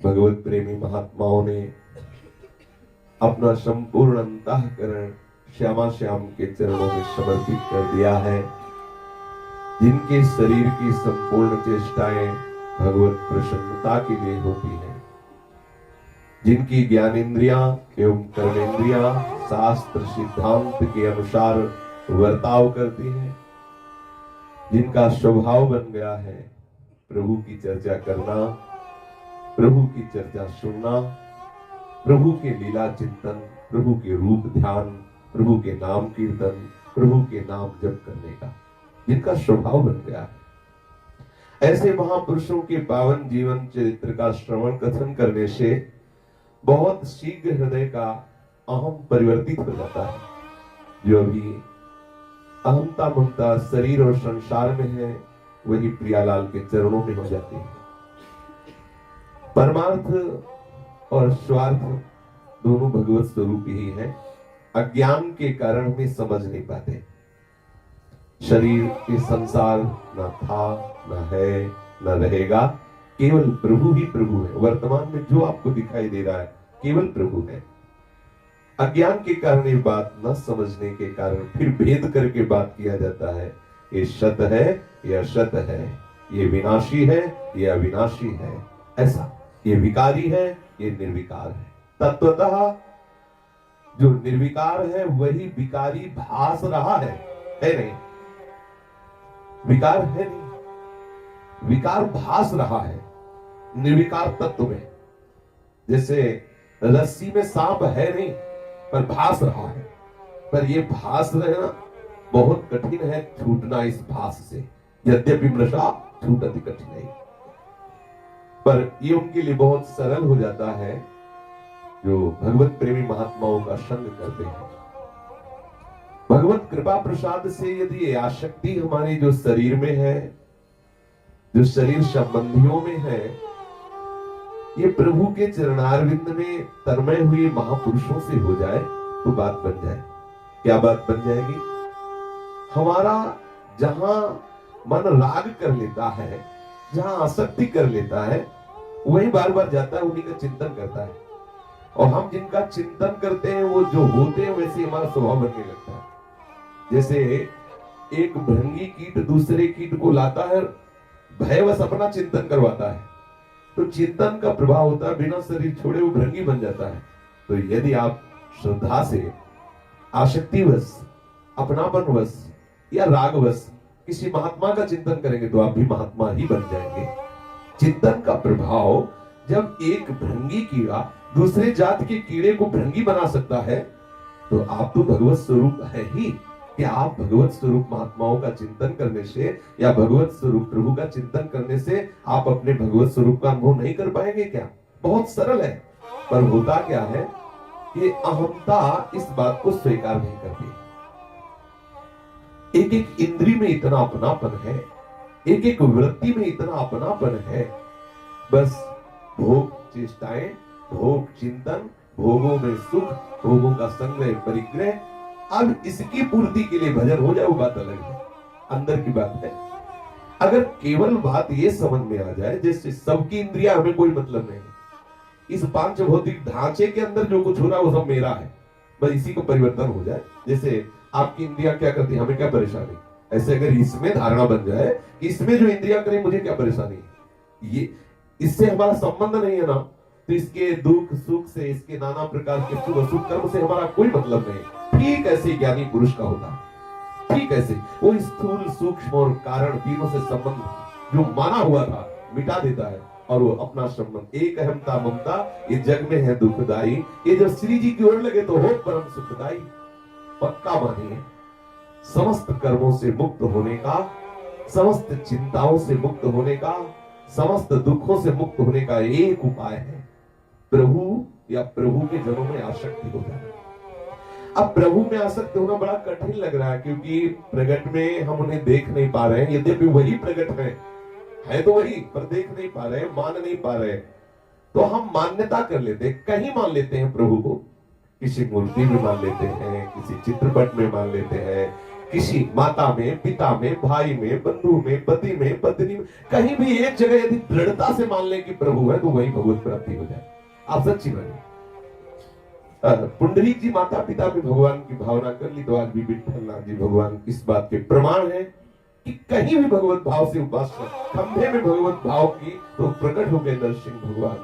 भगवत प्रेमी महात्माओं ने अपना संपूर्ण अंतःकरण श्यामा श्याम के चरणों में समर्पित कर दिया है, जिनके शरीर की संपूर्ण चेष्टाएं भगवत प्रसन्नता के लिए होती हैं, जिनकी ज्ञानेन्द्रियां एवं कर्मेंद्रियां शास्त्र सिद्धांत के अनुसार वर्ताव करती हैं, जिनका स्वभाव बन गया है प्रभु की चर्चा करना, प्रभु की चर्चा सुनना, प्रभु के लीला चिंतन, प्रभु के रूप ध्यान, प्रभु के नाम कीर्तन, प्रभु के नाम जप करने का, जिनका स्वभाव बन गया है। ऐसे महापुरुषों के पावन जीवन चरित्र का श्रवण कथन करने से बहुत शीघ्र हृदय का अहम परिवर्तित हो जाता है। जो अभी अहमता ममता शरीर और संसार में है, वही प्रियालाल के चरणों में हो जाती है। परमार्थ और स्वार्थ दोनों भगवत स्वरूप ही है। अज्ञान के कारण में समझ नहीं पाते। शरीर के संसार न था, न है, न रहेगा, केवल प्रभु ही प्रभु है। वर्तमान में जो आपको दिखाई दे रहा है केवल प्रभु है। अज्ञान के कारण ये बात न समझने के कारण फिर भेद करके बात किया जाता है। ये सत है, यह असत है, ये विनाशी है, यह अविनाशी है। ऐसा ये विकारी है, ये निर्विकार है। तत्वतः जो निर्विकार है वही विकारी भास रहा है नहीं? विकार है नहीं, विकार भास रहा है निर्विकार तत्व में। जैसे रस्सी में सांप है नहीं पर भास रहा है, पर ये भास रहना बहुत कठिन है, छूटना इस भास से। यद्यपि मृषा छूटति कठिन है, पर ये उनके लिए बहुत सरल हो जाता है जो भगवत प्रेमी महात्माओं का संग करते हैं। भगवत कृपा प्रसाद से यदि आसक्ति हमारी जो शरीर में है, जो शरीर संबंधियों में है, ये प्रभु के चरणारविंद में तन्मय हुए महापुरुषों से हो जाए तो बात बन जाए। क्या बात बन जाएगी? हमारा जहां मन राग कर लेता है, जहां आसक्ति कर लेता है, वही बार बार जाता है, उन्हीं का चिंतन करता है। और हम जिनका चिंतन करते हैं वो जो होते हैं वैसे हमारा स्वभाव बनने लगता है। जैसे एक भृंगी कीट दूसरे कीट को लाता है, भयवश अपना चिंतन करवाता है, तो चिंतन का प्रभाव होता है, बिना शरीर छोड़े वो भृंगी बन जाता है। तो यदि आप श्रद्धा से आसक्तिवश, अपनापनवश या रागवश किसी महात्मा का चिंतन करेंगे तो आप भी महात्मा ही बन जाएंगे। चिंतन का प्रभाव जब एक भृंगी कीड़ा दूसरे जात के कीड़े को भृंगी बना सकता है, तो आप तो भगवत स्वरूप है ही। क्या आप भगवत स्वरूप महात्माओं का चिंतन करने से या भगवत स्वरूप प्रभु का चिंतन करने से आप अपने भगवत स्वरूप का अनुभव नहीं कर पाएंगे क्या? बहुत सरल है, पर होता क्या है, ये अहमता इस बात को स्वीकार नहीं करती। एक एक इंद्री में इतना अपनापन है, एक एक वृत्ति में इतना अपनापन है, बस भोग चेष्टाएं, भोग चिंतन, भोगों में सुख, भोगों का संग्रह परिग्रह। अब इसकी पूर्ति के लिए भजन हो जाए वो बात अलग है, अंदर की बात है। अगर केवल बात ये समझ में आ जाए जैसे सबकी इंद्रियां हमें कोई मतलब नहीं, इस पांच भौतिक ढांचे के अंदर जो कुछ हो रहा है वो सब मेरा है, बस इसी को परिवर्तन हो जाए। जैसे आपकी इंद्रियां क्या करती है, हमें क्या परेशानी, ऐसे अगर इसमें धारणा बन जाए कि इसमें जो इंद्रियां करें मुझे क्या परेशानी, ये इससे हमारा संबंध नहीं है ना, तो इसके दुख सुख से, इसके नाना प्रकार के शुभ अशुभ कर्म से हमारा कोई मतलब नहीं। ठीक ऐसे ज्ञानी पुरुष का होता है, ठीक ऐसे वो स्थूल सूक्ष्म और कारण तीनों से संबंध जो माना हुआ था मिटा देता है, और वो अपना संबंध एक अहमता ममता ये जग में है दुखदाई, ये जब श्री जी की ओर लगे तो हो परम सुखदाई। पक्का मानिए, समस्त कर्मों से मुक्त होने का, समस्त चिंताओं से मुक्त होने का, समस्त दुखों से मुक्त होने का एक उपाय है, प्रभु या प्रभु के जनों में आसक्ति हो जाए। अब प्रभु में आसक्त होना बड़ा कठिन लग रहा है, क्योंकि प्रगट में हम उन्हें देख नहीं पा रहे हैं। यद्यपि वही प्रगट है तो वही, पर देख नहीं पा रहे, मान नहीं पा रहे, तो हम मान्यता कर लेते हैं, कहीं मान लेते हैं प्रभु को, किसी मूर्ति में मान लेते हैं, किसी चित्रपट में मान लेते हैं, किसी माता में, पिता में, भाई में, बंधु में, पति में, पत्नी में, कहीं भी एक जगह यदि दृढ़ता से मान ले कि प्रभु है तो वही भगवत प्राप्ति हो जाए। आप सच्ची मानिए। पुंडरीक जी माता पिता में भगवान की भावना कर ली तो आज भी विठ्ठलनाथ जी भगवान इस बात के प्रमाण है कि कहीं भी भगवत भाव से उपासना, खंभे में भगवत भाव की तो प्रकट हो गए नरसिंह भगवान,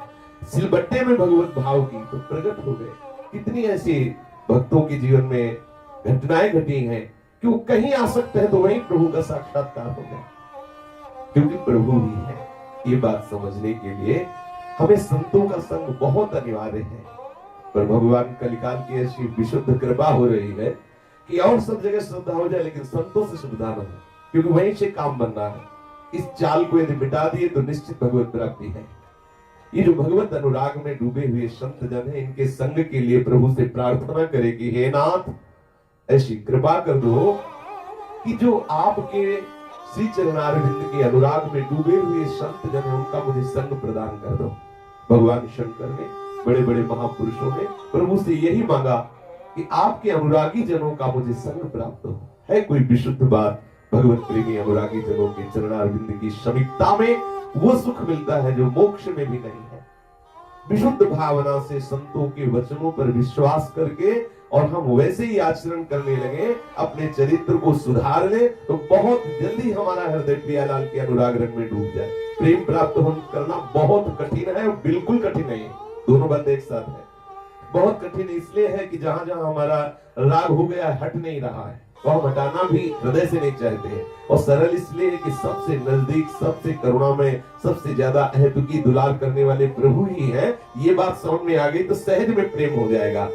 सिलबट्टे में भगवत भाव की तो प्रकट हो गए। कितनी ऐसी भक्तों के जीवन में घटनाएं घटी हैं कि वो कहीं आ सकते हैं तो वहीं प्रभु का साक्षात्कार हो गया, क्योंकि प्रभु ही है। ये बात समझने के लिए हमें संतों का संग बहुत अनिवार्य है। पर भगवान कलिकाल की ऐसी विशुद्ध कृपा हो रही है कि और सब जगह श्रद्धा हो जाए लेकिन संतों से श्रद्धा न हो, क्योंकि वहीं से काम बनना है। इस चाल को यदि मिटा दिए तो निश्चित भगवत प्राप्ति है। ये जो भगवत अनुराग में डूबे हुए संत जन है, इनके संग के लिए प्रभु से प्रार्थना करे कि हे नाथ ऐसी कृपा कर दो कि जो आपके श्री चरणारविंद के अनुराग में डूबे हुए संत जन है उनका मुझे संग प्रदान कर दो। भगवान शंकर ने, बड़े बड़े महापुरुषों ने प्रभु से यही मांगा कि आपके अनुरागी जनों का मुझे संग प्राप्त हो। है कोई विशुद्ध बात भगवत प्रेमी अनुरागी जनों के चरणारविंद की समीपता में वो सुख मिलता है जो मोक्ष में भी नहीं है। विशुद्ध भावना से संतों के वचनों पर विश्वास करके और हम वैसे ही आचरण करने लगे, अपने चरित्र को सुधार ले तो बहुत जल्दी हमारा हृदय प्रियालाल के अनुराग रंग में डूब जाए। प्रेम प्राप्त करना बहुत कठिन है, बिल्कुल कठिन नहीं है, दोनों बात एक साथ है। बहुत कठिन इसलिए है कि जहां जहां हमारा राग हो गया हट नहीं रहा है, तो हम हटाना भी हृदय से नहीं चाहते हैं। और सरल इसलिए है कि सबसे नजदीक, सबसे करुणामय, सबसे ज्यादा अहेतुकी दुलार करने वाले प्रभु ही है। ये बात समझ में आ गई तो सहज में प्रेम हो जाएगा।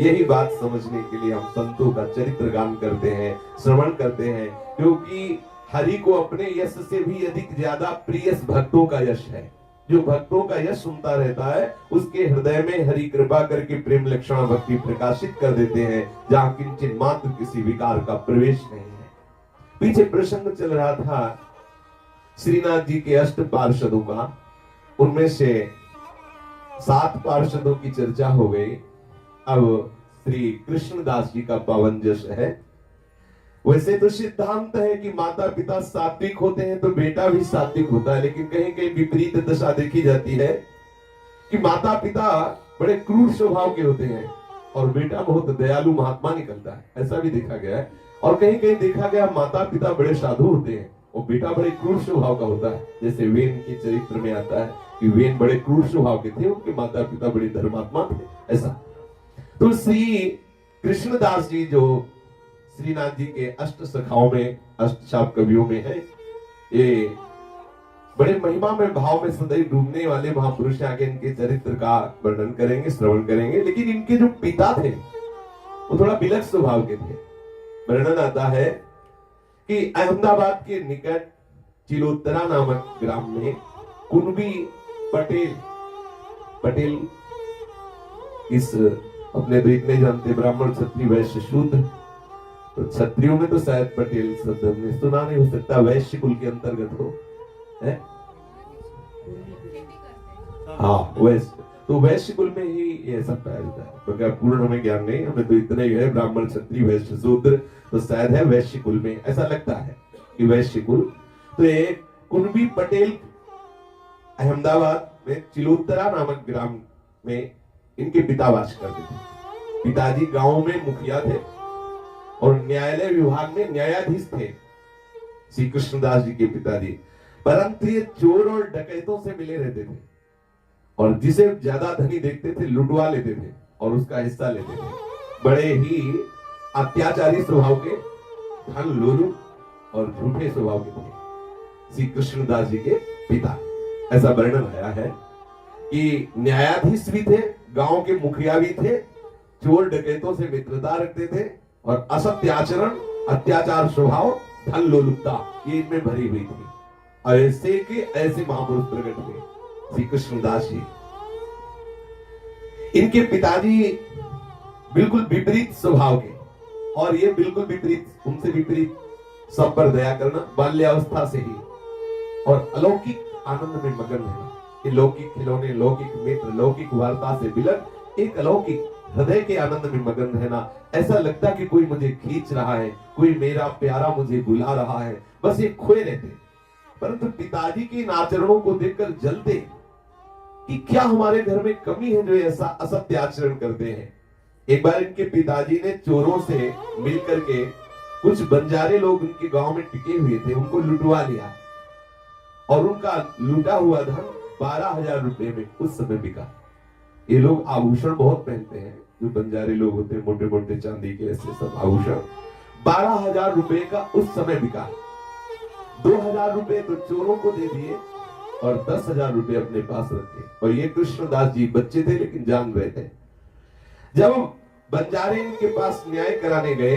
यही बात समझने के लिए हम संतों का चरित्र गान करते हैं, श्रवण करते हैं, क्योंकि हरि को अपने यश से भी अधिक ज्यादा प्रिय भक्तों का यश है। जो भक्तों का यश सुनता रहता है उसके हृदय में हरि कृपा करके प्रेम लक्षण भक्ति प्रकाशित कर देते हैं, जहां किंचित मात्र किसी विकार का प्रवेश नहीं है। पीछे प्रसंग चल रहा था श्रीनाथ जी के अष्ट पार्षदों का, उनमें से 7 पार्षदों की चर्चा हो गई। अब श्री कृष्णदास जी का पावन जश है। वैसे तो सिद्धांत है कि माता पिता सात्विक होते हैं तो बेटा भी सात्विक होता है, लेकिन कहीं कहीं विपरीत दशा देखी जाती है कि माता पिता बड़े क्रूर स्वभाव के होते हैं और बेटा बहुत दयालु महात्मा निकलता है, ऐसा भी देखा गया है। और कहीं कहीं देखा गया माता पिता बड़े साधु होते हैं और बेटा बड़े क्रूर स्वभाव का होता है। जैसे वेन के चरित्र में आता है कि वेन बड़े क्रूर स्वभाव के थे, उनके माता पिता बड़े धर्मात्मा थे, ऐसा। तो श्री कृष्णदास जी जो श्रीनाथ जी के अष्ट सखाओं में, अष्ट शाप कवियों में है, ये बड़े महिमा में भाव में सदैव डूबने वाले महापुरुष आगे इनके चरित्र का वर्णन करेंगे, श्रवण करेंगे। लेकिन इनके जो पिता थे वो थोड़ा विलक्षण स्वभाव के थे। वर्णन आता है कि अहमदाबाद के निकट चिलोत्तरा नामक ग्राम में कुनबी पटेल इस अपने तो इतने जानते ब्राह्मण क्षत्रिय वैश्य शूद्र, तो क्षत्रियों में तो शायद पटेल शब्द हमने सुना नहीं, हो सकता वैश्य कुल के अंतर्गत हो, है? हाँ वैश्य, तो वैश्य कुल में ही ये सब पाया जाता है। तो क्या पूर्ण हमें ज्ञान नहीं, हमें तो इतना ही है ब्राह्मण क्षत्रिय वैश्य शूद्र, तो शायद है वैश्य कुल में, ऐसा लगता है कि वैश्य कुल। तो ये कुनबी पटेल अहमदाबाद में चिलोत्तरा नामक ग्राम में इनके पिता वास करते थे। पिताजी गांव में मुखिया थे और न्यायालय विभाग में न्यायाधीश थे श्री कृष्णदास जी के पिताजी। परंतु ये चोर और डकैतों से मिले रहते थे और जिसे ज्यादा धनी देखते थे लुटवा लेते थे और उसका हिस्सा लेते थे। बड़े ही अत्याचारी स्वभाव के, धन लोलुप और झूठे स्वभाव के थे श्री कृष्णदास जी के पिता। ऐसा वर्णन आया है कि न्यायाधीश भी थे, गांव के मुखिया भी थे, चोर डकैतों से मित्रता रखते थे और असत्य आचरण, अत्याचार स्वभाव, धन लोलुपता ये इनमें भरी हुई थी। ऐसे के ऐसे महापुरुष प्रकट हुए श्री कृष्णदास जी। इनके पिताजी बिल्कुल विपरीत स्वभाव के और ये बिल्कुल विपरीत, उनसे विपरीत, सब पर दया करना बाल्यावस्था से ही और अलौकिक आनंद में मगन रहना। ये लौकिक खिलौने, लौकिक मित्र, लौकिक वार्ता से बिलक एक अलौकिक हृदय के आनंद में मगन रहना। ऐसा लगता कि कोई मुझे खींच रहा है, कोई मेरा प्यारा मुझे बुला रहा है, बस ये खोए रहते। परंतु पिताजी के इन आचरणों को देखकर जलते कि क्या हमारे घर में कमी है जो ऐसा असत्य आचरण करते हैं। एक बार इनके पिताजी ने चोरों से मिलकर के, कुछ बंजारे लोग उनके गांव में टिके हुए थे, उनको लुटवा लिया और उनका लूटा हुआ धन 12,000 रुपए में उस समय बिका। ये लोग आभूषण बहुत पहनते हैं, जो बंजारे लोग होते हैं, मोटे मोटे चांदी के ऐसे सब आभूषण। 12,000 रुपए का उस समय बिका। 2,000 रुपए तो चोरों को दे दिए और 10,000 रुपए अपने पास रखे। और ये कृष्णदास जी बच्चे थे लेकिन जान रहे थे। जब बंजारे इनके पास न्याय कराने गए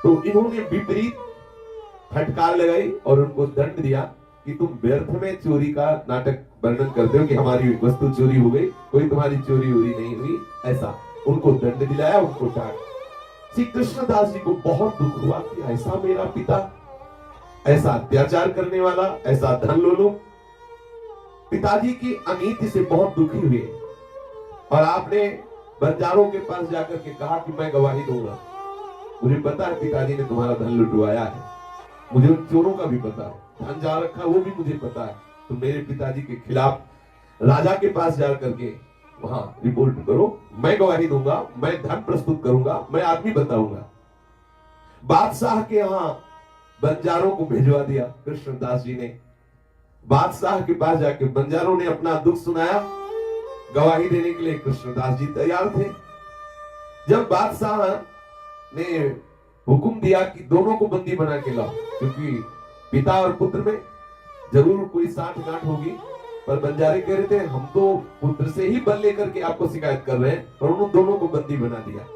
तो इन्होंने विपरीत फटकार लगाई और उनको दंड दिया कि तुम व्यर्थ में चोरी का नाटक वर्णन करते हो कि हमारी वस्तु चोरी हो गई, कोई तुम्हारी चोरी वोरी नहीं हुई। ऐसा उनको दंड दिलाया, उनको डांट। श्री कृष्णदास जी को बहुत दुख हुआ कि ऐसा मेरा पिता, ऐसा अत्याचार करने वाला, ऐसा धन लोलुप। पिताजी की अनीति से बहुत दुखी हुए और आपने बंजारों के पास जाकर के कहा कि मैं गवाही दूंगा, मुझे पता है पिताजी ने तुम्हारा धन लुटवाया है, मुझे उन चोरों का भी पता है, धन जा रखा वो भी मुझे पता है। तो मेरे पिताजी के खिलाफ राजा के पास जा करके वहां रिपोर्ट करो, मैं गवाही दूंगा, मैं धन प्रस्तुत करूंगा, मैं आदमी बताऊंगा। बादशाह के यहाँ बंजारों को भिजवा दिया कृष्णदास जी ने। बादशाह के पास जाके बंजारों ने अपना दुख सुनाया। गवाही देने के लिए कृष्णदास जी तैयार थे। जब बादशाह ने हुक्म दिया कि दोनों को बंदी बना के लाओ, क्योंकि पिता और पुत्र में जरूर कोई साठ गांठ होगी, पर बंजारे कह रहे थे हम तो पुत्र से ही बल लेकर के आपको शिकायत कर रहे हैं, और उन दोनों को बंदी बना दिया।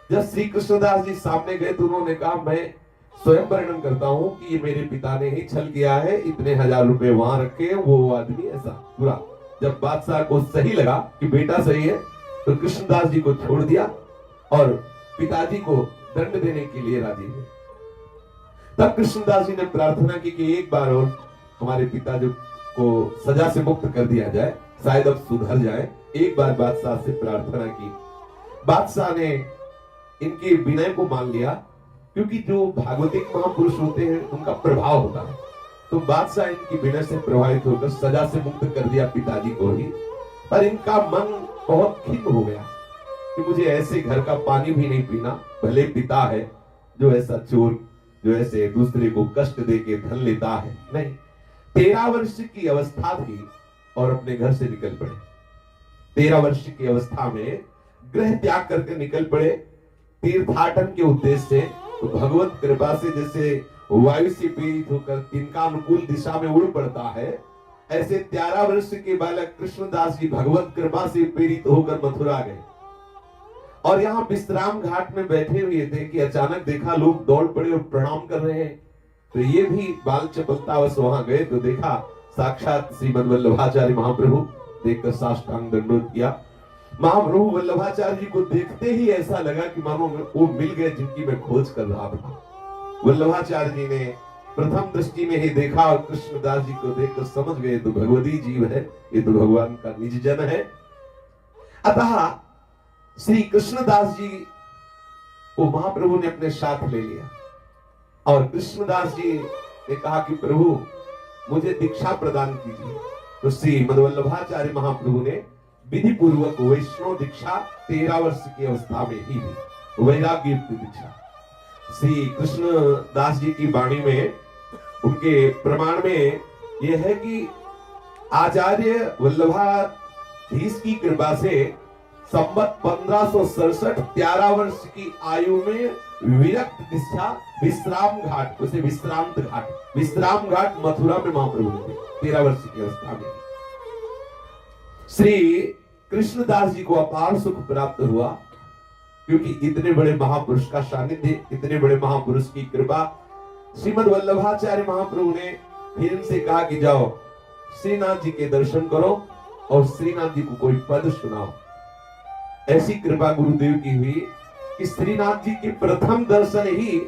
जब श्री कृष्णदास जी सामने गए तो उन्होंने कहा मैं स्वयं वर्णन करता हूं कि ये मेरे पिता ने ही छल किया है, इतने 1,000 रुपए वहां रखे, वो आदमी ऐसा पूरा। जब बादशाह को सही लगा कि बेटा सही है तो कृष्णदास जी को छोड़ दिया और पिताजी को दंड देने के लिए राजी हुए। तब कृष्णदास जी ने प्रार्थना की कि एक बार और हमारे पिताजी को सजा से मुक्त कर दिया जाए, शायद अब सुधर जाए। एक बार बादशाह से प्रार्थना की। बादशाह ने इनके विनय को मान लिया, क्योंकि जो भागवतिक महापुरुष होते हैं उनका प्रभाव होता है। तो बादशाह इनकी विनय से प्रभावित होकर सजा से मुक्त कर दिया पिताजी को ही। पर इनका मन बहुत खिन्न हो गया कि मुझे ऐसे घर का पानी भी नहीं पीना, भले पिता है जो ऐसा चोर, जो ऐसे दूसरे को कष्ट दे के धन लेता है, नहीं। 13 वर्ष की अवस्था थी और अपने घर से निकल पड़े। 13 वर्ष की अवस्था में गृह त्याग करके निकल पड़े तीर्थाटन के उद्देश्य से। तो भगवत कृपा से जैसे वायु से प्रेरित होकर तिनका अनुकूल दिशा में उड़ पड़ता है, ऐसे 13 वर्ष के बालक कृष्णदास जी भगवत कृपा से प्रेरित होकर मथुरा गए। और यहाँ विश्राम घाट में बैठे हुए थे कि अचानक देखा लोग दौड़ पड़े और प्रणाम कर रहे हैं। तो ये भी बाल चपलतावश वहां गए तो देखा साक्षात श्रीमद वल्लभाचार्य महाप्रभु। देखकर साष्टांग दंडोत किया। महाप्रभु वल्लभाचार्य जी को देखते ही ऐसा लगा कि मानो वो मिल गए जिनकी मैं खोज कर रहा था। वल्लभाचार्य जी ने प्रथम दृष्टि में ही देखा और कृष्णदास जी को देखकर समझ गए तो भगवती जीव है, ये तो भगवान का निज जन है। अतः श्री कृष्णदास जी को महाप्रभु ने अपने साथ ले लिया और कृष्णदास जी ने कहा कि प्रभु मुझे दीक्षा प्रदान कीजिए। तो श्री मध्वल्लभाचार्य महाप्रभु ने विधि पूर्वक वैष्णव दीक्षा 13 वर्ष की अवस्था में ही दी, वैराग्य युक्त दीक्षा। श्री कृष्णदास जी की वाणी में, उनके प्रमाण में यह है कि आचार्य वल्लभाधीश की कृपा से संवत 1567 13 वर्ष की आयु में विरक्त दीक्षा विश्राम घाट, उसे विश्रांत घाट, विश्राम घाट मथुरा में महाप्रभु थे 13 वर्ष की अवस्था में। श्री कृष्णदास जी को अपार सुख प्राप्त हुआ, क्योंकि इतने बड़े महापुरुष का सानिध्य, इतने बड़े महापुरुष की कृपा। श्रीमद वल्लभाचार्य महाप्रभु ने फिर इनसे कहा कि जाओ श्रीनाथ जी के दर्शन करो और श्रीनाथ जी को कोई पद सुनाओ। ऐसी कृपा गुरुदेव की हुई कि श्रीनाथ जी के प्रथम दर्शन ही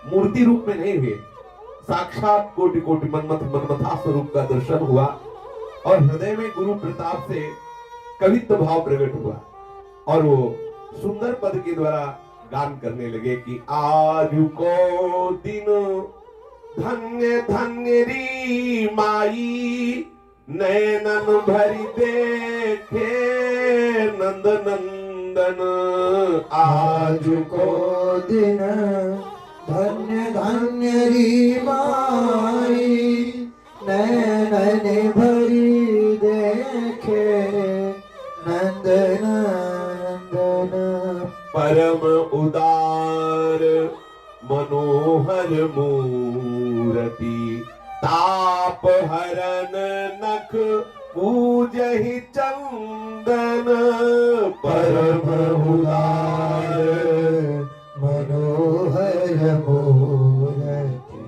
मूर्ति रूप में नहीं हुए, साक्षात कोटि कोटि मनमथा स्वरूप का दर्शन हुआ और हृदय में गुरु प्रताप से कवित्व भाव प्रकट हुआ। और वो सुंदर पद के द्वारा गान करने लगे कि आज को दिन धन्य धन्य री माई, नैनन भरी देखे नंद नंदन। आज को दिन धन्य धन्य री माई, नैनन भरी देखे नंद नंदन। परम उदार मनोहर मूरति, ताप हरन नख पूजहि चंदन। परम उदार मनोहर मूरति,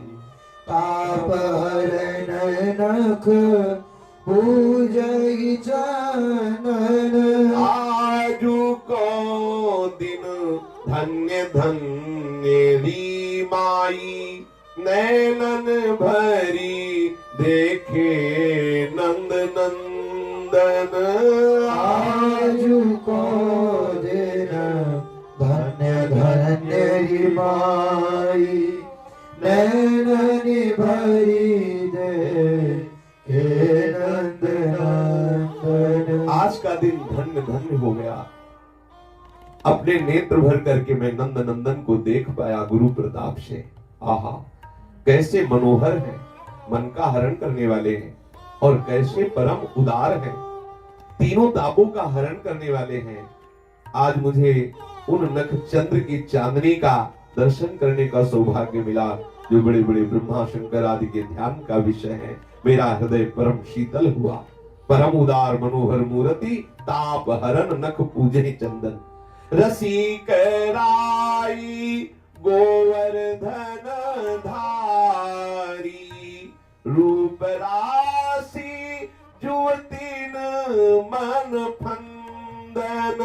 ताप हरण नख पूजहि चंदन। आजु को दिन धन्य धन्य री माई, नैनन भरी देखे नंद नंदन। आजु को दिन धन्य धन्य री माई, नैनन भरी देखे नंद नंदन। आज का दिन धन्य धन्य हो गया। अपने नेत्र भर करके मैं नंद नंदन को देख पाया गुरु प्रताप से। आहा, कैसे मनोहर है, मन का हरण करने वाले हैं और कैसे परम उदार हैं, तीनों तापों का हरण करने वाले हैं। आज मुझे उन नख चंद्र की चांदनी का दर्शन करने का सौभाग्य मिला, जो बड़े बड़े ब्रह्मा शंकर आदि के ध्यान का विषय है। मेरा हृदय परम शीतल हुआ। परम उदार मनोहर मूर्ति, ताप हरण नख पूजे चंदन। रसिक राई गोवर्धन धारी, रूप राशि जुवतीन मन फंदन।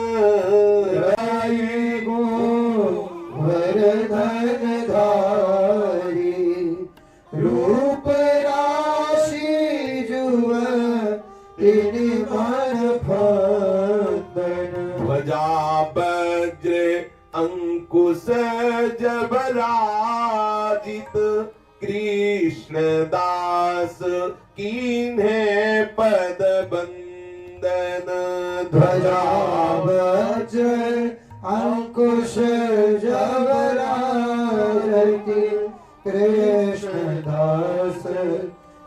राई गोवर्धन धारी, रूप राशि जुवतीन मन फंदन। ध्वजा वज्र अंकुश जबराजित, कृष्ण दास कीन्हे पद बंदन। ध्वजा वज्र अंकुश जबराजित, कृष्ण दास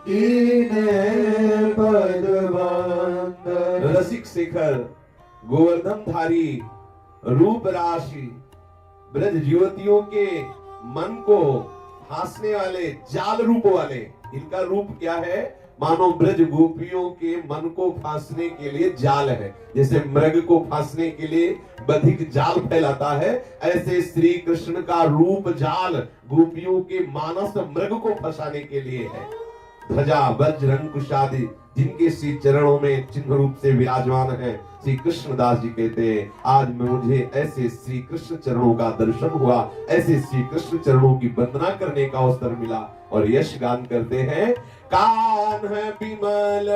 कीन्हे पद बंदन। रसिक शिखर गोवर्धन धारी, रूप राशि, ब्रज युवतियों के मन को फांसने वाले, जाल रूप वाले। इनका रूप क्या है? मानो ब्रज गोपियों के मन को फांसने के लिए जाल है। जैसे मृग को फांसने के लिए बधिक जाल फैलाता है, ऐसे श्री कृष्ण का रूप जाल गोपियों के मानस मृग को फंसाने के लिए है। ध्वजा वज्र अंकुश आदि जिनके श्री चरणों में चिन्ह रूप से विराजमान है, श्री कृष्णदास जी कहते हैं, आज मुझे ऐसे श्री कृष्ण चरणों का दर्शन हुआ, ऐसे श्री कृष्ण चरणों की वंदना करने का अवसर मिला। और यश गान करते हैं, कान बिमल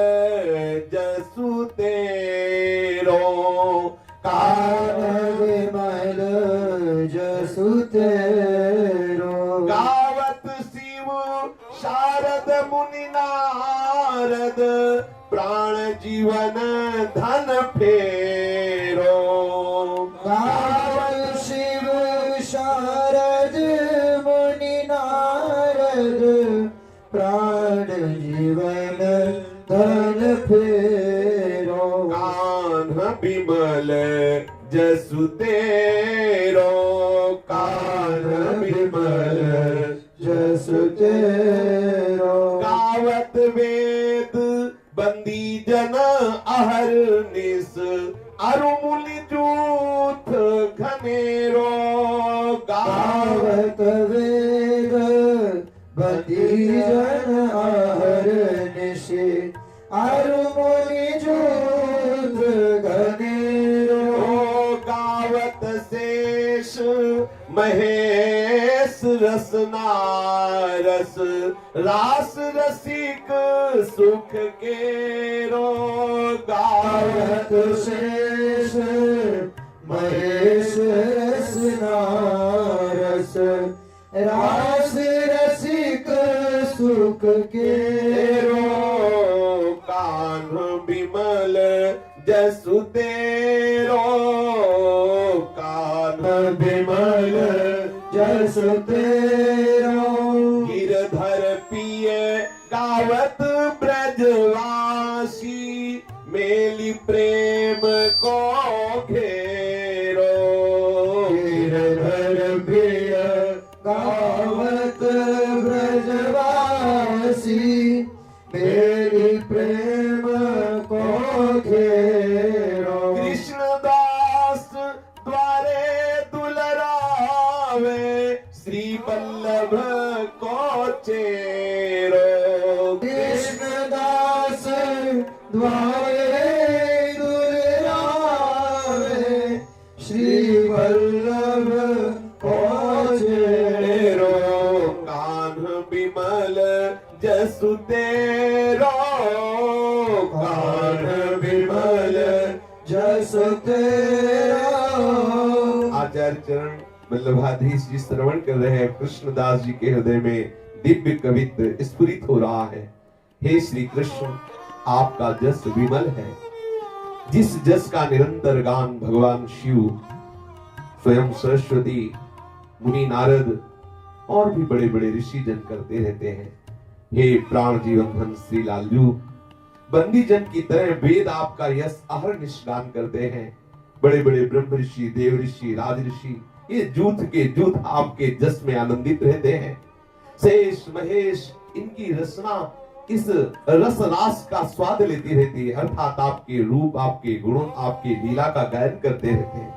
जसु तेरो, कान बिमल जसु तेरो। गावत शिव शारद मुनि नारद, प्राण जीवन धन फेरो। गावत शिव शारद मुनि नारद, प्राण जीवन धन फेरो। कान बिमल जसु तेरो, कान बिमल जसु तेरो। गावत वेद बंदी जन अहरनिश, अरुमुनि जूथ घनेरो। गावत वेद बंदी जन अहरनिश, अरुमुनि जूथ घनेरो। गावत शेष महेश रसनारस, रास रसिक सुख केरो। गावत शेष महेश रसना रस रास रसिक सुख केरो कान्ह बिमल जसु तेरो कान्ह बिमल जस तेरो गिरधर पिय गावत ब्रजवासी मेली प्रेम को घेरो गिरधर प्रिय गावत ब्रजवासी मेरी प्रेम को घेरो कृष्णदास द्वारे दुलरावे श्री वल्लभ को चेरो कृष्णदास द्वारे दुलरावे श्री वल्लभ पहुँचेरो कान्ह बिमल जसु तेरो कान्ह बिमल जस तेरो आचार्य चरण वल्लभाधीश जी श्रवण कर रहे हैं। कृष्णदास जी के हृदय में दिव्य कवित्व स्फुरित हो रहा है। हे श्री कृष्ण, आपका जस विमल है, जिस जस का निरंतर गान भगवान शिव, स्वयं सरस्वती, मुनि नारद और भी बड़े बड़े ऋषि जन करते रहते हैं। हे प्राण जीवन धन श्री लालजू, बंदी जन की तरह वेद आपका यश अहर्निश गान करते हैं। बड़े बड़े ब्रह्म ऋषि, देव ऋषि, राज ऋषि ये जूथ के जूथ आपके जस में आनंदित रहते हैं। शेष महेश इनकी रचना इस रस रास का स्वाद लेती रहती है, अर्थात आपके रूप, आपके गुणों, आपकी लीला का गायन करते रहते हैं।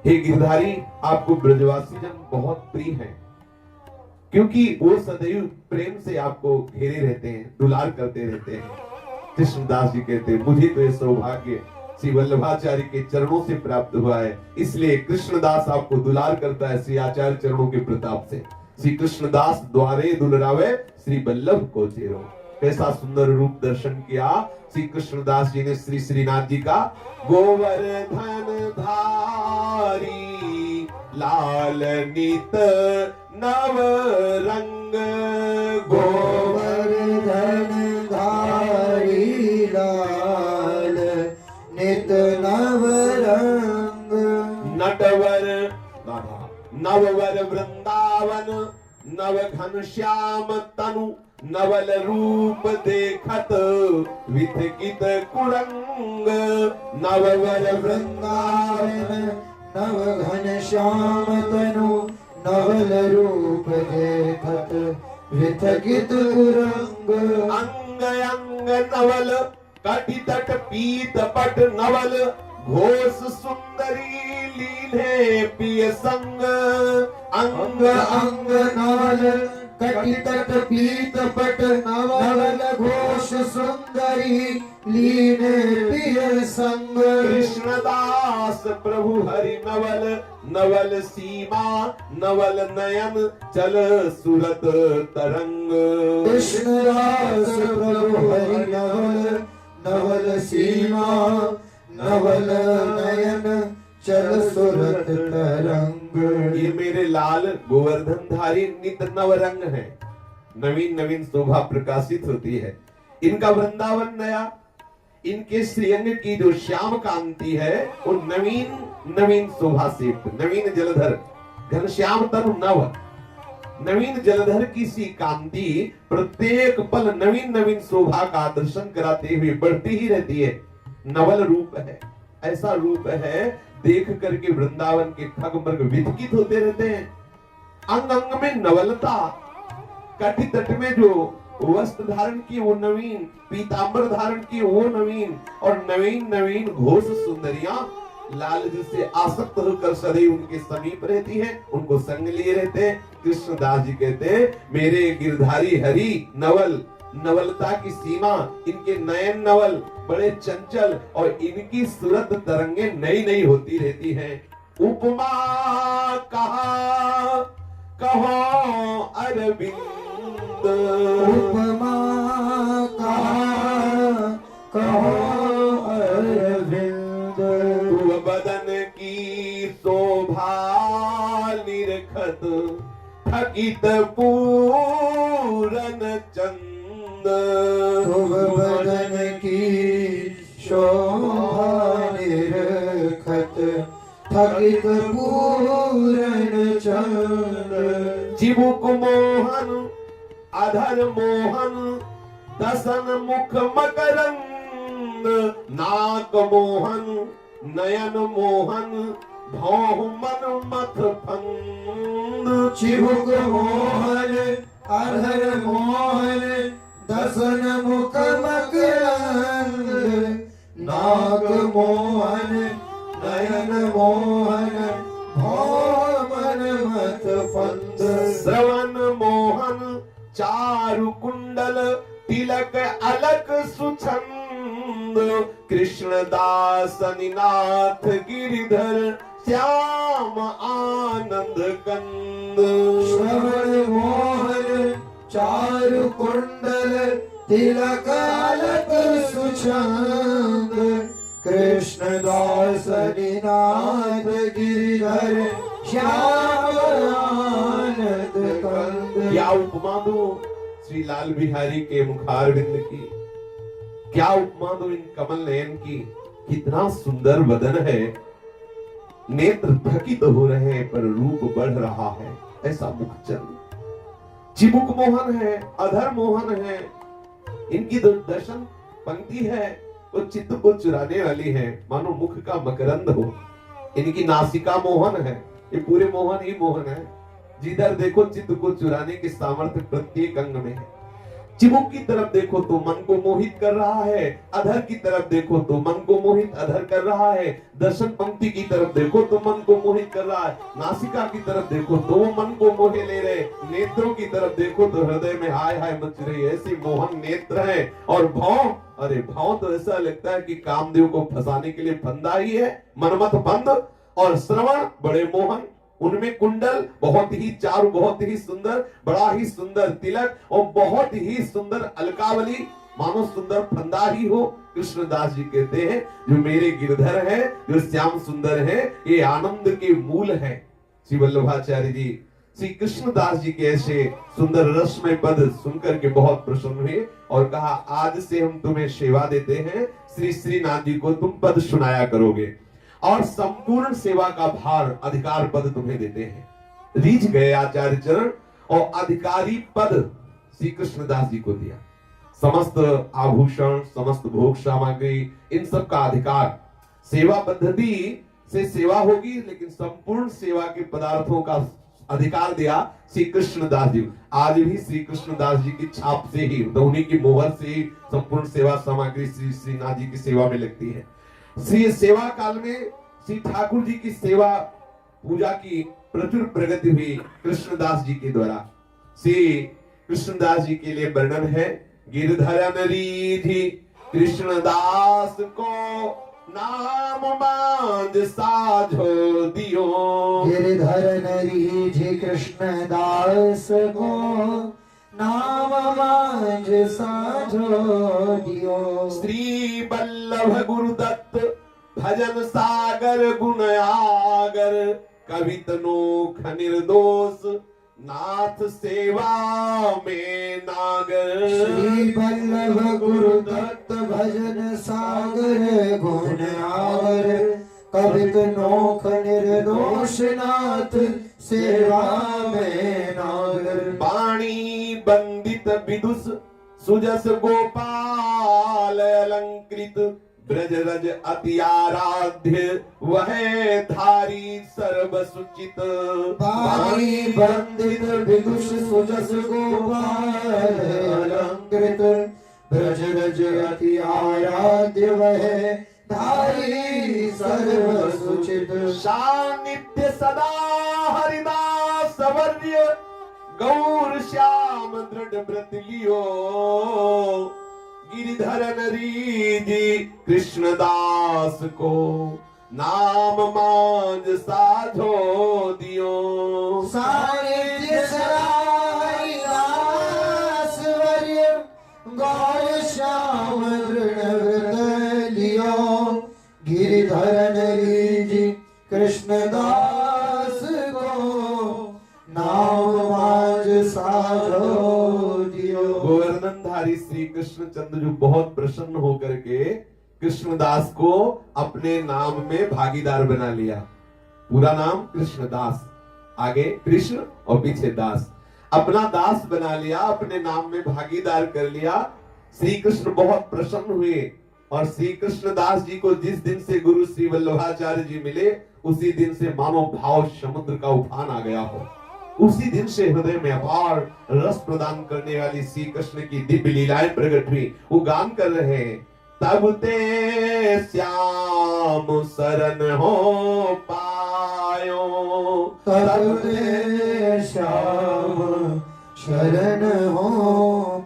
हे गिरधारी, आपको ब्रजवासी जन बहुत प्रिय हैं, क्योंकि वो सदैव प्रेम से आपको घेरे रहते हैं, दुलार करते रहते हैं। कृष्णदास जी कहते हैं, मुझे तो ये सौभाग्य श्री वल्लभाचार्य के चरणों से प्राप्त हुआ है, इसलिए कृष्णदास आपको दुलार करता है श्री आचार्य चरणों के प्रताप से। श्री कृष्णदास द्वारे दुलरावे श्री वल्लभ को चेरो। कैसा सुंदर रूप दर्शन किया श्री कृष्णदास जी ने श्री श्रीनाथ जी का। गोवर्धन धारी लाल नित नव रंग, गोवर्धन धारी लाल नित नव रंग, नटवर नववर वृंदावन नव घन श्याम तनु, नवल रूप देखत विथकित कुरंग। नववर वृंदावन नव घन श्याम तनु, नवल रूप देखत विथकित कुरंग। अंग अंग नवल कटितट पीत पट नवल, घोष सुंदरी लीले पिय संग। अंग अंग नवल कटितट पीत पट नवल, घोष सुंदरी लीने पिय संग। कृष्णदास प्रभु हरि नवल, नवल सीमा नवल नयन चल सुरत तरंग। कृष्णदास प्रभु हरि नवल, नवल सीमा नवल नयन चल सुरत तरंग। ये मेरे लाल गोवर्धनधारी नित नव रंग है, नवीन नवीन शोभा प्रकाशित होती है। इनका वृंदावन नया, इनके श्रीअंग की जो श्याम कांति है वो नवीन नवीन शोभा से युक्त, नवीन जलधर घनश्याम तनु नव, नवीन जलधर की सी कांति प्रत्येक पल नवीन नवीन शोभा का दर्शन कराते हुए बढ़ती ही रहती है। नवल रूप है, ऐसा रूप है देख करके वृंदावन के खग मृग विचकित होते रहते हैं। अंग अंग में नवलता, कटी तट में जो वस्त्र धारण की वो नवीन, पीतांबर धारण की वो नवीन, और नवीन नवीन घोष सुंदरियां लाल जी से आसक्त होकर सदैव उनके समीप रहती हैं, उनको संग लिए रहते हैं। कृष्णदास जी कहते हैं, मेरे गिरधारी हरि नवल, नवलता की सीमा, इनके नयन नवल बड़े चंचल, और इनकी सूरत तरंगे नई नई होती रहती हैं। उपमा कहा कहो अरविंद, उपमा कहो अरविंद। तू बदन थकित पूरन चंद। शुभ बदन की शोभा निरखत थकित पूरन चंद। चिबुक मोहन अधर मोहन दसन मुख मकरंद। नाक मोहन नयन मोहन भौह मन मथ फंद। चिबुक मोहन अधर मोहन दसन मुख मकरंद। नाक मोहन नयन मोहन भौह मन मथ फंद। श्रवण मोहन चारु कुंडल तिलक अलक सुछंद। कृष्णदास निनाथ गिरिधर श्याम आनंद कंद। श्रवण मोहन चारु कुंडल तिलक अलक सुछंद। कृष्णदास निनाथ गिरिधर श्याम आनंद कंद। क्या उपमा दो श्री लाल बिहारी के मुखारविंद की, क्या उपमा दो इन कमल नयन की। कितना सुंदर बदन है, नेत्र थकित हो रहे हैं पर रूप बढ़ रहा है, ऐसा मुख चंद। चिबुक मोहन है, अधर मोहन है, इनकी जो दर्शन पंक्ति है वो चित्त को चुराने वाली है, मानो मुख का मकरंद हो। इनकी नासिका मोहन है, ये पूरे मोहन ही मोहन है। जिधर देखो चित्त को चुराने की सामर्थ्य प्रत्येक अंग में है। चिबुक की तरफ देखो तो मन को मोहित कर रहा है, अधर की तरफ देखो तो मन को मोहित अधर कर रहा है, दर्शन पंक्ति की तरफ देखो तो मन को मोहित कर रहा है, नासिका की तरफ देखो तो वो मन को मोहे ले रहे, नेत्रों की तरफ देखो तो हृदय में हाय हाय मच रही, ऐसी मोहन नेत्र है। और भाव, अरे भाव तो ऐसा लगता है कि कामदेव को फंसाने के लिए फंदा ही है, मनमथ बंद। और श्रवण बड़े मोहन, उनमें कुंडल बहुत ही चारु, बहुत ही सुंदर, बड़ा ही सुंदर तिलक और बहुत ही सुंदर अलकावली, मानो सुंदर फंदा ही हो। कृष्णदास जी कहते हैं जो मेरे गिरधर है, जो श्याम सुंदर है, ये आनंद के मूल है। श्री वल्लभाचार्य जी श्री कृष्णदास जी के ऐसे सुंदर रसमय पद सुनकर के बहुत प्रसन्न हुए और कहा आज से हम तुम्हें सेवा देते हैं, श्री श्रीनाथ जी को तुम पद सुनाया करोगे और संपूर्ण सेवा का भार अधिकार पद तुम्हें देते हैं। रीझ गए आचार्य चरण और अधिकारी पद श्री कृष्णदास जी को दिया। समस्त आभूषण, समस्त भोग सामग्री, इन सब का अधिकार, सेवा पद्धति से सेवा होगी लेकिन संपूर्ण सेवा के पदार्थों का अधिकार दिया श्री कृष्णदास जी। आज भी श्री कृष्णदास जी की छाप से ही, तो उन्हीं की मोहर से ही संपूर्ण सेवा सामग्री श्री श्रीनाथ जी की सेवा में लगती है। श्री सेवा काल में श्री ठाकुर जी की सेवा पूजा की प्रचुर प्रगति हुई कृष्णदास जी के द्वारा। श्री कृष्णदास जी के लिए वर्णन है, गिरधर रीझि कृष्णदास को नाम मांझ साझो दियो। गिरधर रीझि कृष्णदास को नाम मांझ साझो दियो। श्री बल्लभ गुरुदत्त भजन सागर गुण आगर, कवित नोख निर्दोष नाथ सेवा में नागर। श्री बल्लभ गुरुदत्त भजन सागर गुण आगर, कवित नोख निर्दोष नाथ सेवा में नागर। वाणी बंदित विदुष सुजस गोपाल अलंकृत, ब्रज रज अति आराध्य वह धारी सर्व सुचित। वाणी बंदित विदुष सुजस गोपाल अलंकृत, ब्रज रज अति आराध्य वह धारी सर्व सुचित। सानिध्य सदा हरिदास वर्य, गौर श्याम दृढ़ व्रत लियो। गिरिधर रीझि कृष्णदास को नाम मांझ साझो दियो। सानिध्य सदा हरिदास वर्य, गौर श्याम दृढ़ व्रत लियो। गिरिधर रीझि कृष्णदास को नाम साधो दियो। गोवर्धनधारी श्री कृष्ण चंद्र जो बहुत प्रसन्न होकर के कृष्णदास को अपने नाम में भागीदार बना लिया। पूरा नाम कृष्णदास, आगे कृष्ण और पीछे दास, अपना दास बना लिया, अपने नाम में भागीदार कर लिया। श्री कृष्ण बहुत प्रसन्न हुए और श्री कृष्णदास जी को जिस दिन से गुरु श्री वल्लभाचार्य जी मिले उसी दिन से मानो भाव समुद्र का उफान आ गया हो। उसी दिन से हृदय में अपार रस प्रदान करने वाली श्री कृष्ण की दिव्य लीलाएं प्रकट हुई। वो गान कर रहे हैं, तब ते श्याम शरण हो पायो, तब ते श्याम शरण हो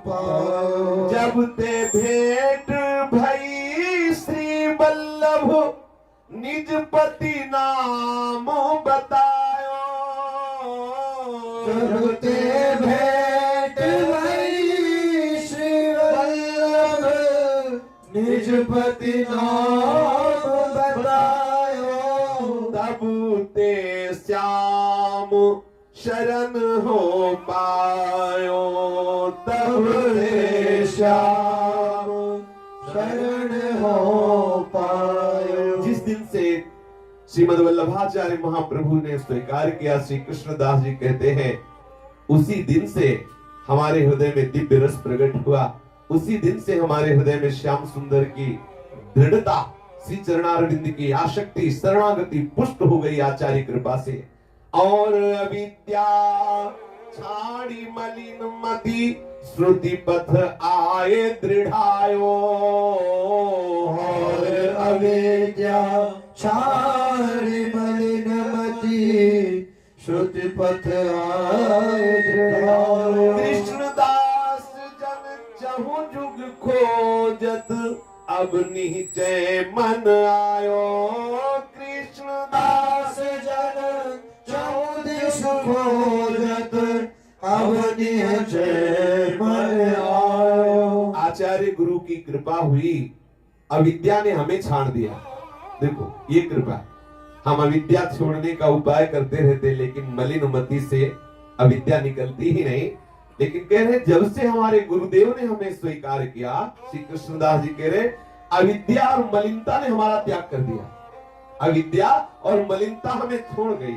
पायो। जब ते भेंट भई श्री वल्लभ निज पति नाम बतायो। जब ते भेंट भई श्री वल्लभ निज पति नाम बतायो। तब ते श्याम शरण हो पायो, तब ते श्याम शरण हो पायो। जिस दिन से श्रीमद वल्लभाचार्य महाप्रभु ने स्वीकार किया, श्री कृष्णदास जी कहते हैं, उसी दिन से हमारे हृदय में दिव्य रस प्रकट हुआ। उसी दिन से हमारे हृदय में श्याम सुंदर की दृढ़ता, श्री चरणारविंद की आसक्ति, शरणागति पुष्ट हो गई आचार्य कृपा से। और अविद्या छाड़ी मलिन मति श्रुति पथ आए दृढ़ायो। और अविद्या छाड़ी मलिन मति श्रुति पथ आए दृढ़ायो। कृष्णदास जन चहु जुग खोजत अब निश्चय मन आयो। कृष्णदास जन चौदिस खोजत अब निश्चय मन आयो। आचार्य गुरु की कृपा हुई, अविद्या ने हमें छाड़ दिया। देखो ये कृपा, हम अविद्या छोड़ने का उपाय करते रहते लेकिन मलिन मति से अविद्या निकलती ही नहीं। लेकिन कह रहे जब से हमारे गुरुदेव ने हमें स्वीकार किया, श्री कृष्णदास जी कह रहे अविद्या और मलिनता ने हमारा त्याग कर दिया। अविद्या और मलिनता हमें छोड़ गई।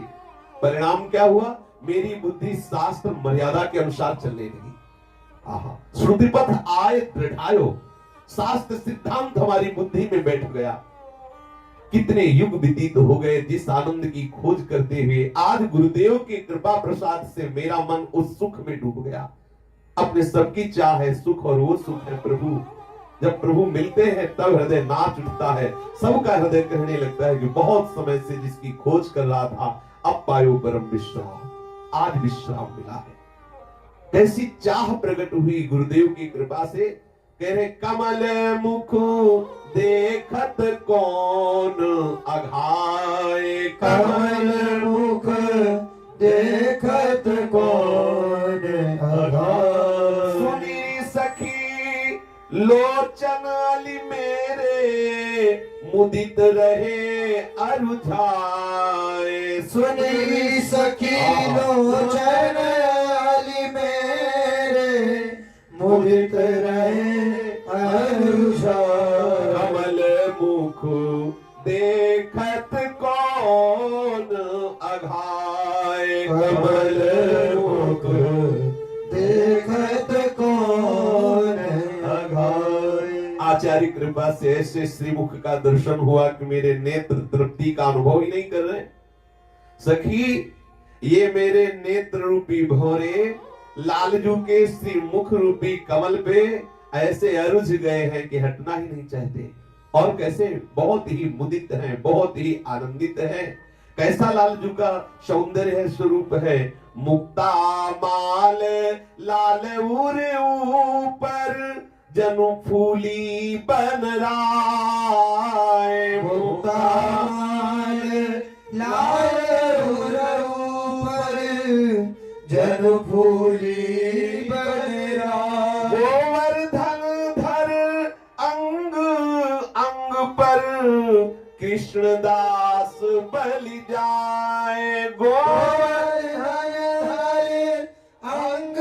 परिणाम क्या हुआ? मेरी बुद्धि शास्त्र मर्यादा के अनुसार चलने लगी। आहा, श्रुतिपथ आए दृढ़ायो, शास्त्र सिद्धांत हमारी बुद्धि में बैठ गया। कितने युग व्यतीत हो गए जिस आनंद की खोज करते हुए, आज गुरुदेव की कृपा प्रसाद से मेरा मन उस सुख में डूब गया। अपने सबकी चाह है सुख और वो सुख है प्रभु। जब प्रभु मिलते हैं तब हृदय नाच उठता है, सबका हृदय कहने लगता है कि बहुत समय से जिसकी खोज कर रहा था अब पायो परम विश्राम, आज विश्राम मिला है। कैसी चाह प्रकट हुई गुरुदेव की कृपा से। कह रहे कमल मुख देखत कौन अघाए, कमल मुख देखत कौन अघाए। सुनी सखी लोचन अली मेरे मुदित रहे अरुझाए। सुनी सखी लोचन अली मेरे मुदित रहे अरुझाए। कमल मुख देखत कौन अघाए, कमल मुख देखत कौन अघाए। आचार्य कृपा से ऐसे श्रीमुख का दर्शन हुआ कि मेरे नेत्र तृप्ति का अनुभव ही नहीं कर रहे। सखी ये मेरे नेत्र रूपी भौरे लालजू के श्री मुख रूपी कमल पे ऐसे अरुझ गए हैं कि हटना ही नहीं चाहते। और कैसे बहुत ही मुदित हैं, बहुत ही आनंदित हैं। कैसा लालजू का सौंदर्य है, स्वरूप है। मुक्ता माल लाल उरे ऊपर जनु फूली बन राय। मुक्ता माल लाल उरे ऊपर जनु फूली बन राय। गोवर्धन धर अंग अंग पर कृष्णदास बलि जाए। गोवर्धन हरे अंग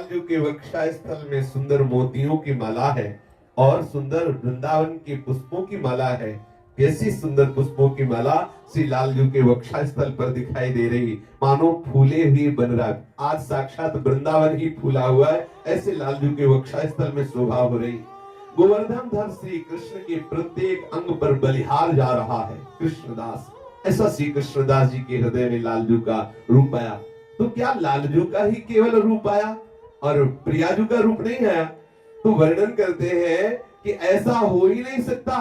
लालजू के वक्षा स्थल में सुंदर मोतियों की माला है और सुंदर वृंदावन के पुष्पों की माला है। कैसी सुंदर पुष्पों की माला श्री लालजू के वक्षा स्थल पर दिखाई दे रही, मानो फूले हुए बनराग। आज साक्षात वृंदावन ही फूला हुआ है, ऐसे लालजू के वक्षा स्थल में शोभा हो रही। गोवर्धन धर श्री कृष्ण के प्रत्येक अंग पर बलिहार जा रहा है कृष्णदास। ऐसा श्री कृष्णदास जी के हृदय में लालजू का रूप आया। तो क्या लालजू का ही केवल रूप आया और प्रियाजू का रूप नहीं आया? तो वर्णन करते हैं कि ऐसा हो ही नहीं सकता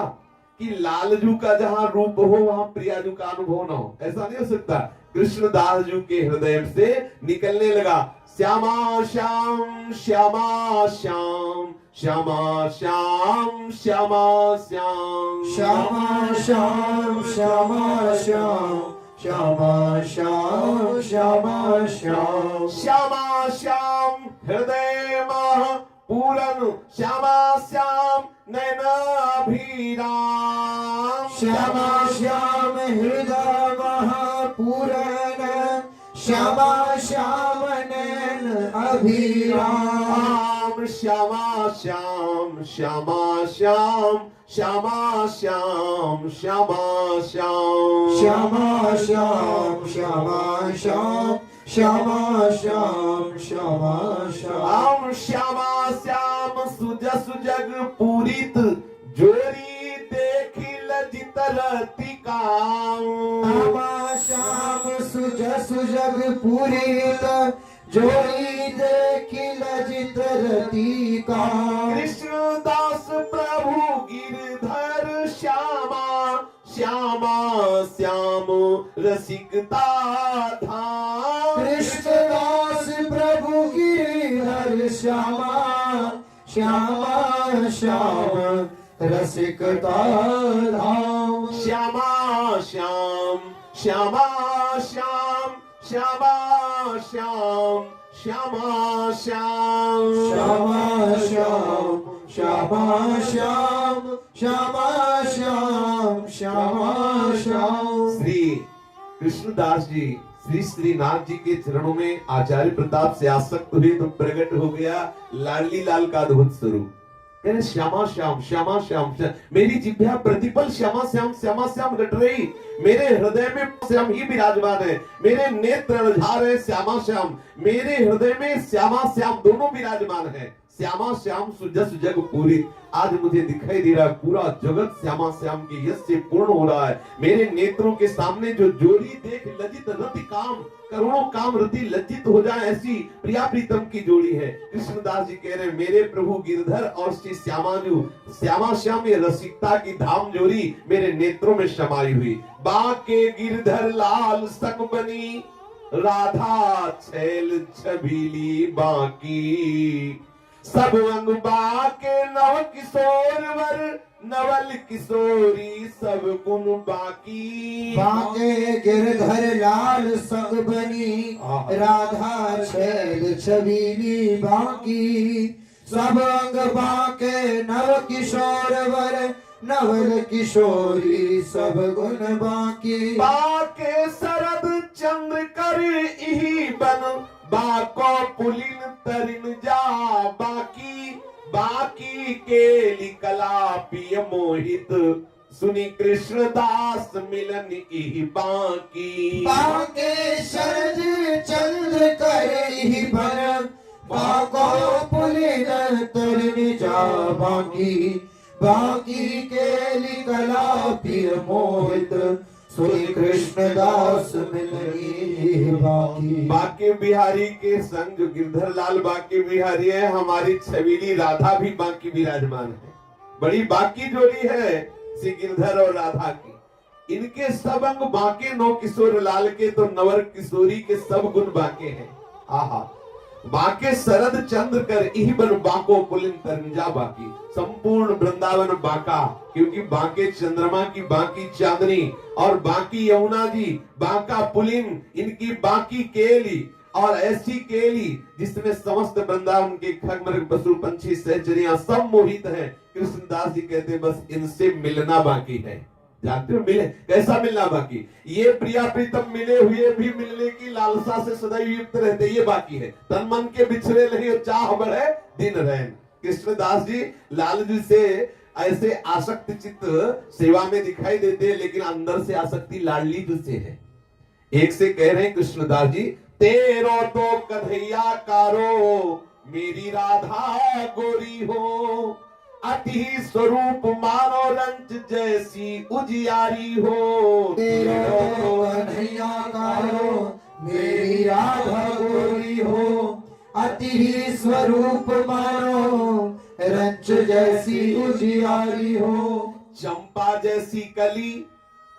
कि लालजू का जहां रूप हो वहां प्रियाजू का अनुभव ना हो। ऐसा नहीं हो सकता। कृष्णदास जी के हृदय से निकलने लगा श्यामा श्याम श्यामा श्याम श्यामा श्याम श्यामा श्याम श्यामा श्याम श्यामा श्याम श्यामा श्याम श्यामा श्याम श्यामा श्याम हृदय मह पूरन श्यामा श्याम नैनाभिराम श्यामा श्याम हृदय महापूरण श्यामा श्याम नैन अभिराम श्यामा श्याम श्यामा श्याम श्यामा श्याम श्यामा श्याम श्यामा श्याम श्यामा श्याम श्यामा श्याम श्यामा श्याम श्यामा श्याम सुज सुजग पूरित जोरी देखी लजित रतिकाम श्यामा श्याम सुज सुजग पूरित जोरी देखी लजित रतिका कृष्णदास प्रभु गिरधर श्यामा श्यामा श्याम रसिकता धाम कृष्णदास प्रभु गिरिधर श्यामा श्यामा श्याम रसिकता धाम श्यामा श्याम श्यामा श्याम श्यामा श्याम श्यामा श्याम श्यामा श्याम श्यामा श्याम श्यामा श्याम श्यामा श्याम। श्री कृष्णदास जी श्री श्रीनाथ जी के चरणों में आचार्य प्रताप से आसक्त हुए तो प्रकट हो गया लाडली लाल का अद्भुत स्वरूप। कहने श्यामा श्याम श्यामा श्याम श्याम, मेरी जिह्वा प्रतिपल श्यामा श्याम रट रही। मेरे हृदय में श्याम ही विराजमान है, मेरे नेत्र अणझार है श्यामा श्याम, मेरे हृदय में श्यामा श्याम दोनों विराजमान है। श्यामा श्याम सुजस जग पूरी। आज मुझे दिखाई दे रहा है पूरा जगत श्यामा श्याम के यश से पूर्ण हो रहा है। मेरे नेत्रों के सामने जो जोड़ी देख लज्जित रति काम, करोड़ों काम रति लज्जित हो जाए, ऐसी प्रिया प्रीतम की जोड़ी है। कृष्णदास जी कह रहे मेरे प्रभु गिरधर और श्री श्यामा श्याम ये रसिकता की धाम जोड़ी मेरे नेत्रों में समाई हुई। बाके गिरधर लाल सक बनी, राधा छैल छबीली बाकी। सब अंग बाके नव किशोर वर, नवल किशोरी सब गुण बाकी। बाके गिरधर लाल संग बनी, राधा छैल छबीली बाकी। सब अंग बाके नव किशोर वर, नवल किशोरी सब गुण बाकी। बाके शरद चंद्र कर इही बन, बाको पुलिन तरिन जा बाकी। बाकी केली कला पिय मोहित, सुनी कृष्णदास मिलन इही बाकी। बाके शरद चंद्र कर इही बन, बाको पुलिन तरिन जा बाकी। बाकी केली कला पिय मोहित, श्री कृष्णदास मिलनी बाकी। बाके बिहारी के संग जो गिरधर लाल बाके बिहारी है, हमारी छबीली राधा भी बाकी विराजमान है। बड़ी बाकी जोड़ी है श्री गिरधर और राधा की। इनके सब अंग बाके, नौ किशोर लाल के तो नवर किशोरी के सब गुण बाके हैं। आहा, बाके शरद चंद्र कर इही बन, बाको पुलिन तरंजा बाकी। संपूर्ण वृंदावन बाका, क्योंकि बाके चंद्रमा की बाकी चांदनी और बाकी यमुना जी, बाका पुलिन, इनकी बाकी केली। और ऐसी केली जिसमें समस्त वृंदावन के खग मृग पशु पंछी सहचरियां सब मोहित हैं। कृष्णदास जी कहते बस इनसे मिलना बाकी है। जानते हो मिले कैसा मिलना बाकी, ये प्रिया प्रीतम मिले हुए भी मिलने की लालसा से सदैव युक्त रहते, ये बाकी है। तन मन के बिछड़े नहीं और चाह बढ़े दिन रैन। कृष्णदास जी लाल जी से ऐसे आसक्त चित्त सेवा में दिखाई देते हैं, लेकिन अंदर से आसक्ति लाडली जी से है। एक से कह रहे हैं कृष्णदास जी, तेरो तो कन्हैया कारो मेरी राधा गोरी हो, अति स्वरूप मानो रंच जैसी उजियारी हो। तेरो तो कन्हैया कारो मेरी राधा गोरी हो, अति स्वरूप मानो रंच जैसी उजियारी हो। चंपा जैसी कली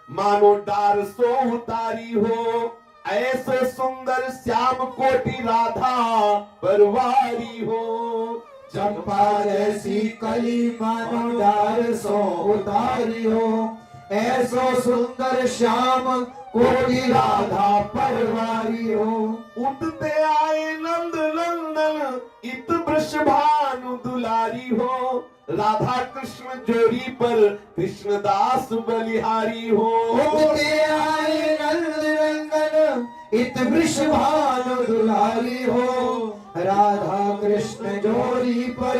मानो डार सो उतारी हो, ऐसे सुंदर श्याम कोटि राधा परवारी हो। चंपा जैसी कली मानो डार सो उतारी हो, ऐसो सुंदर श्याम कोटि राधा परवारी हो। उठते आए नंद नंदन इत वृषभानु दुलारी हो, राधा कृष्ण जोड़ी पर कृष्णदास बलिहारी हो। उठते आए नंद नंदन इत वृषभानु दुलारी हो, राधा कृष्ण जोड़ी पर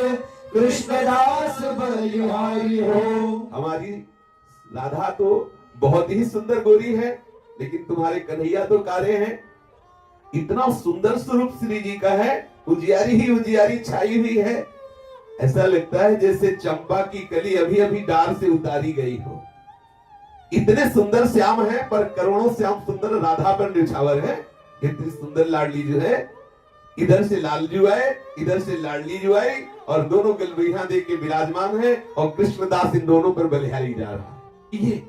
कृष्णदास बलिहारी हो। हमारी राधा तो बहुत ही सुंदर गोरी है, लेकिन तुम्हारे कन्हैया तो कारे हैं। इतना सुंदर स्वरूप श्री जी का है, उजियारी ही उजियारी छाई हुई है। ऐसा लगता है जैसे चंपा की कली अभी अभी डार से उतारी गई हो। इतने सुंदर श्याम है, पर करोड़ों श्याम सुंदर राधा पर निछावर है। इतनी सुंदर लाडली जो है, इधर से लालजू आए, इधर से लाडली जो आई, और दोनों गलबैया दे के विराजमान है, और कृष्णदास इन दोनों पर बलिहारी जा रहा है। ये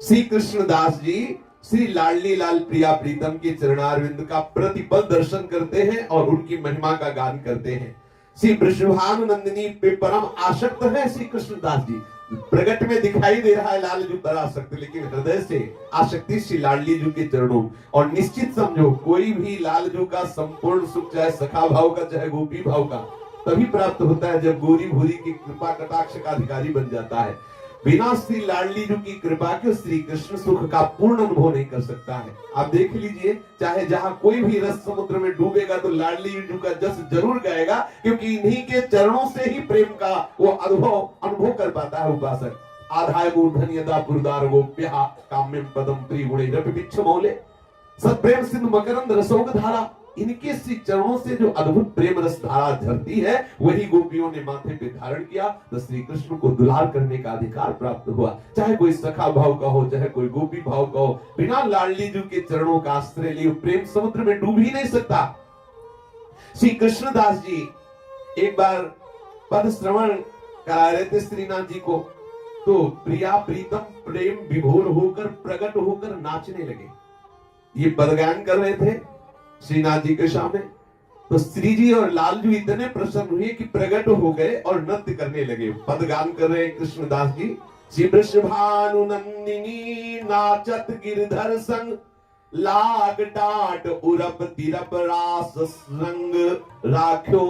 श्री कृष्णदास जी श्री लाडली लाल प्रिया प्रीतम के चरणारविंद का प्रतिपल दर्शन करते हैं और उनकी महिमा का गान करते हैं। श्री वृषभानु नंदिनी पे परम आसक्त है श्री कृष्णदास जी। प्रगट में दिखाई दे रहा है लालजू पर आसक्त, लेकिन हृदय से आसक्ति श्री लाडली जू के चरणों। और निश्चित समझो, कोई भी लालजू का संपूर्ण सुख, चाहे सखा भाव का चाहे गोपी भाव का, तभी प्राप्त होता है जब गोरी भूरी की कृपा कटाक्ष का अधिकारी बन जाता है। बिना श्री लाडली जू की कृपा के श्री कृष्ण सुख का पूर्ण अनुभव नहीं कर सकता है। आप देख लीजिए, चाहे जहां कोई भी रस समुद्र में डूबेगा तो लाडली जू का जस जरूर गाएगा, क्योंकि इन्हीं के चरणों से ही प्रेम का वो अनुभव कर पाता है उपासक। आधाय मूर्धन यदा पुरदार गोप्या काम्यम पदम प्रिय गुणे रपि बिच्छ मौले, सत्प्रेम सिंधु मकरंद रसोग धारा। इनके श्री चरणों से जो अद्भुत प्रेम रस धारा झरती है, वही गोपियों ने माथे पे धारण किया, तो श्री कृष्ण को दुलार करने का अधिकार प्राप्त हुआ। चाहे कोई सखा भाव का हो, चाहे कोई गोपी भाव का हो, बिना लाडली जू के चरणों का आश्रय लिए प्रेम समुद्र में डूब ही नहीं सकता। श्री कृष्णदास जी एक बार पद श्रवण करा रहे थे श्रीनाथ जी को, तो प्रिया प्रीतम प्रेम विभोर होकर प्रकट होकर नाचने लगे। ये पदगान कर रहे थे श्रीनाथ जी के सामने, तो श्री जी और लालजू इतने प्रसन्न हुए कि प्रकट हो गए और नृत्य करने लगे। पदगान कर रहे कृष्णदास जी। श्री वृषभानु नंदिनी नाचत गिरधर संग, लाग डाट उरप तिरप रास रंग राख्यो।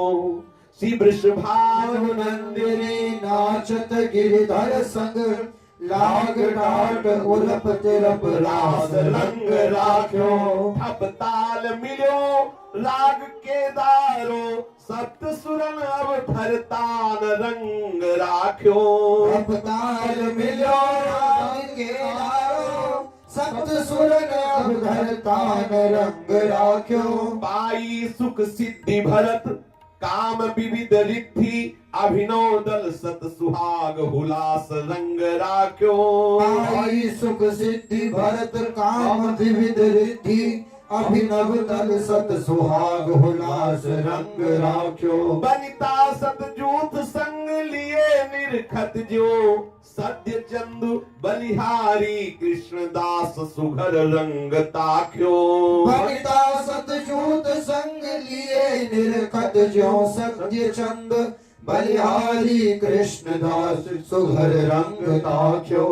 श्री वृषभानु नंदिनी नाचत गिरधर संग, लाग डाट उरप तिरप रास रंग राख्यो। ठप ताल मिलो राग केदारो, सप्त सुरन अवधर तान रंग राख्यो। ठप ताल मिलो राग केदारो, सप्त सुरन अवधर तान रंग राख्यो। पाई सुख सिद्धि भरत काम विविध रिद्धि, अभिनव दल सत सुहाग हुलास रंग राख्यो। पाई सुख सिद्धि भरत काम विविध रिद्धि, अभिनव दल सत सुहाग हुलास रंग राख्यो। बनिता सतजूत संग लिए निरखत जो, सत्य चंदु बलिहारी कृष्णदास सुघर रंग ताक्यो। बनिता सतजूत संग लिए निरखत जो, सत्य चंद बलिहारी कृष्णदास सुघर रंग ताक्यो।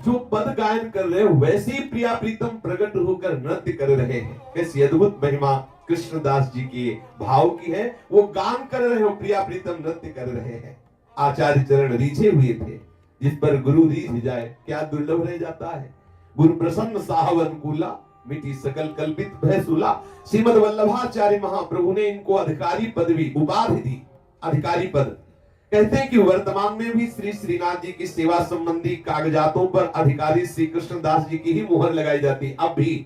जो पद गायन कर रहे हैं वैसे ही प्रिया प्रीतम प्रकट होकर नृत्य कर रहे हैं। कैसी अद्भुत महिमा कृष्णदास जी के भाव की है। वो गान कर रहे हो, प्रिया प्रीतम नृत्य कर रहे हैं। आचार्य चरण रीझे हुए थे, जिस पर गुरु रीझ जाए क्या दुर्लभ रह जाता है। गुरु प्रसन्न साहब अनुकूला, मिटी सकल कल्पित भय सूला। श्रीमद वल्लभाचार्य महाप्रभु ने इनको अधिकारी पदवी उपाधि दी, अधिकारी पद। कहते हैं कि वर्तमान में भी श्री श्रीनाथ जी की सेवा संबंधी कागजातों पर अधिकारी श्री कृष्णदास जी की ही मुहर लगाई जाती। अब भी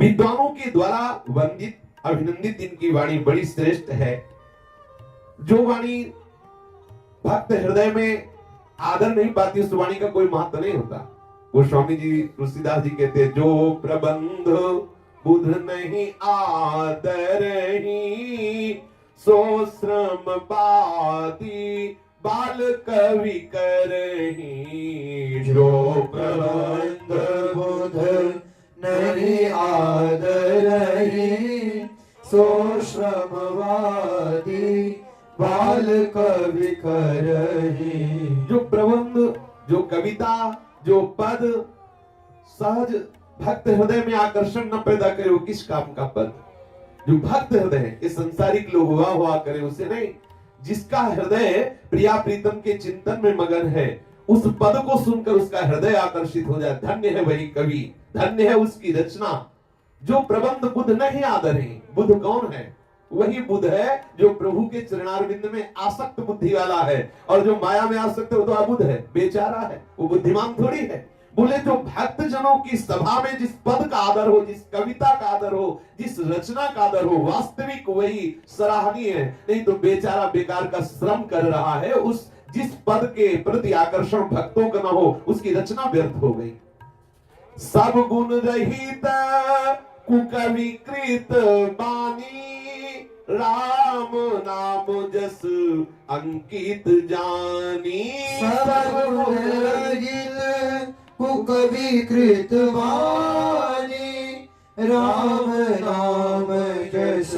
विद्वानों के द्वारा वंदित अभिनंदित इनकी वाणी बड़ी श्रेष्ठ है। जो वाणी भक्त हृदय में आदर नहीं पाती उस वाणी का कोई महत्व नहीं होता। वो स्वामी जी तुलसीदास जी कहते हैं, जो प्रबंध बुध नहीं आदर ही, सो श्रम पाती बाल कवि करही। जो प्रबंध बुध नहीं आदरही, सो श्रमवादी बाल कवि करही। जो प्रबंध, जो कविता, जो पद सहज भक्त हृदय में आकर्षण न पैदा करे वो किस काम का पद। जो भक्त हृदय है, ये संसारिक लोग हुआ करे उसे नहीं। जिसका हृदय प्रिया प्रीतम के चिंतन में मगन है, उस पद को सुनकर उसका हृदय आकर्षित हो जाए। धन्य है वही कवि, धन्य है उसकी रचना। जो प्रबंध बुध नहीं आदर है, बुध कौन है? वही बुध है जो प्रभु के चरणारविंद में आसक्त बुद्धि वाला है। और जो माया में आसक्त है वो तो अबुध है, बेचारा है, वो बुद्धिमान थोड़ी है। बोले जो भक्त जनों की सभा में जिस पद का आदर हो, जिस कविता का आदर हो, जिस रचना का आदर हो, वास्तविक वही सराहनीय है। नहीं तो बेचारा बेकार का श्रम कर रहा है। उस जिस पद के प्रति आकर्षण भक्तों का न हो, उसकी रचना व्यर्थ हो गई। सब गुण रहित कुकविकृत बानी, राम नाम जस अंकित जानी। सब गुण रहित कुकविकृत बानी, राम नाम जस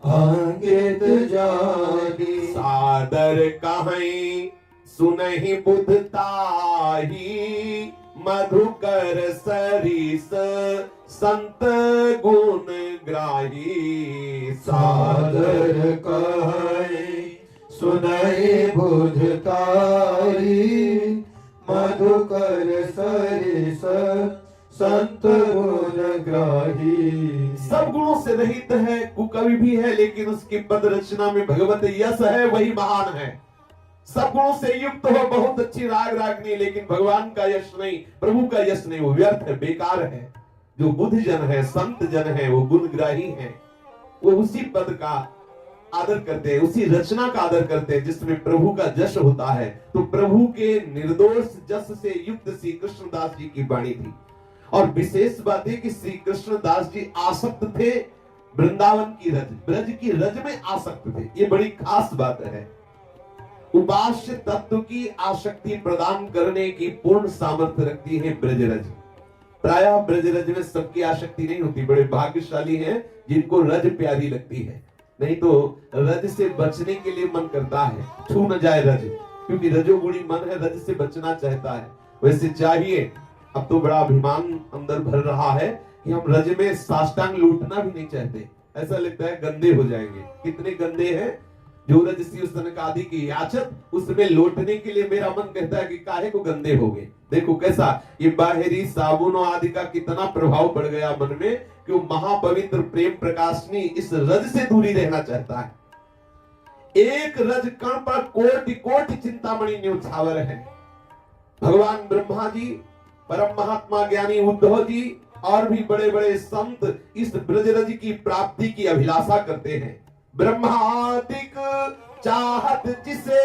अंकित जानी। सादर कहीं सुनहि बुधताही, मधुकर सरिस संत गुण ग्राही। सादर कहीं सुनहि बुधताही, मधुकर सरिस संत गुण ग्राही। सब गुणों से रहित है, कुकवि भी है, लेकिन उसकी पद रचना में भगवत यश है, वही महान है। सब गुणों से युक्त हो, बहुत अच्छी राग रागनी, लेकिन भगवान का यश नहीं, प्रभु का यश नहीं, वो व्यर्थ है, बेकार है। जो बुद्ध जन है, संत जन है, वो गुणग्राही है। वो उसी पद का आदर करते हैं, उसी रचना का आदर करते हैं जिसमें प्रभु का जश होता है। तो प्रभु के निर्दोष जश से युक्त श्री कृष्णदास जी की वाणी थी। और विशेष बात है कि श्री कृष्णदास जी आसक्त थे वृंदावन की रज, ब्रज की रज में आसक्त थे। ये बड़ी खास बात है। उपास्य तत्व की आसक्ति प्रदान करने की पूर्ण सामर्थ्य रखती है ब्रजरज। प्रायः ब्रजरज में सबकी आसक्ति नहीं होती, बड़े भाग्यशाली हैं जिनको रज प्यारी लगती है। नहीं तो रज से बचने के लिए मन करता है, छू न जाए रज, क्योंकि रजोगुणी मन है, रज से बचना चाहता है। वैसे चाहिए, अब तो बड़ा अभिमान अंदर भर रहा है कि हम रज में साष्टांग लूटना भी नहीं चाहते। ऐसा लगता है गंदे हो जाएंगे। कितने गंदे हैं जो रजसी उसन आदि की याचत, उसमें लौटने के लिए मेरा मन कहता है कि काहे को गंदे हो गए। देखो कैसा ये बाहरी साबुनों आदि का कितना प्रभाव पड़ गया मन में, कि वो महापवित्र प्रेम प्रकाशनी इस रज से दूरी रहना चाहता है। एक रज कण पर कोटि कोटि चिंतामणि न्योछावर है। भगवान ब्रह्मा जी, परम महात्मा ज्ञानी उद्धव जी और भी बड़े बड़े संत इस ब्रजरज की प्राप्ति की अभिलाषा करते हैं। ब्रह्मादिक चाहत जिसे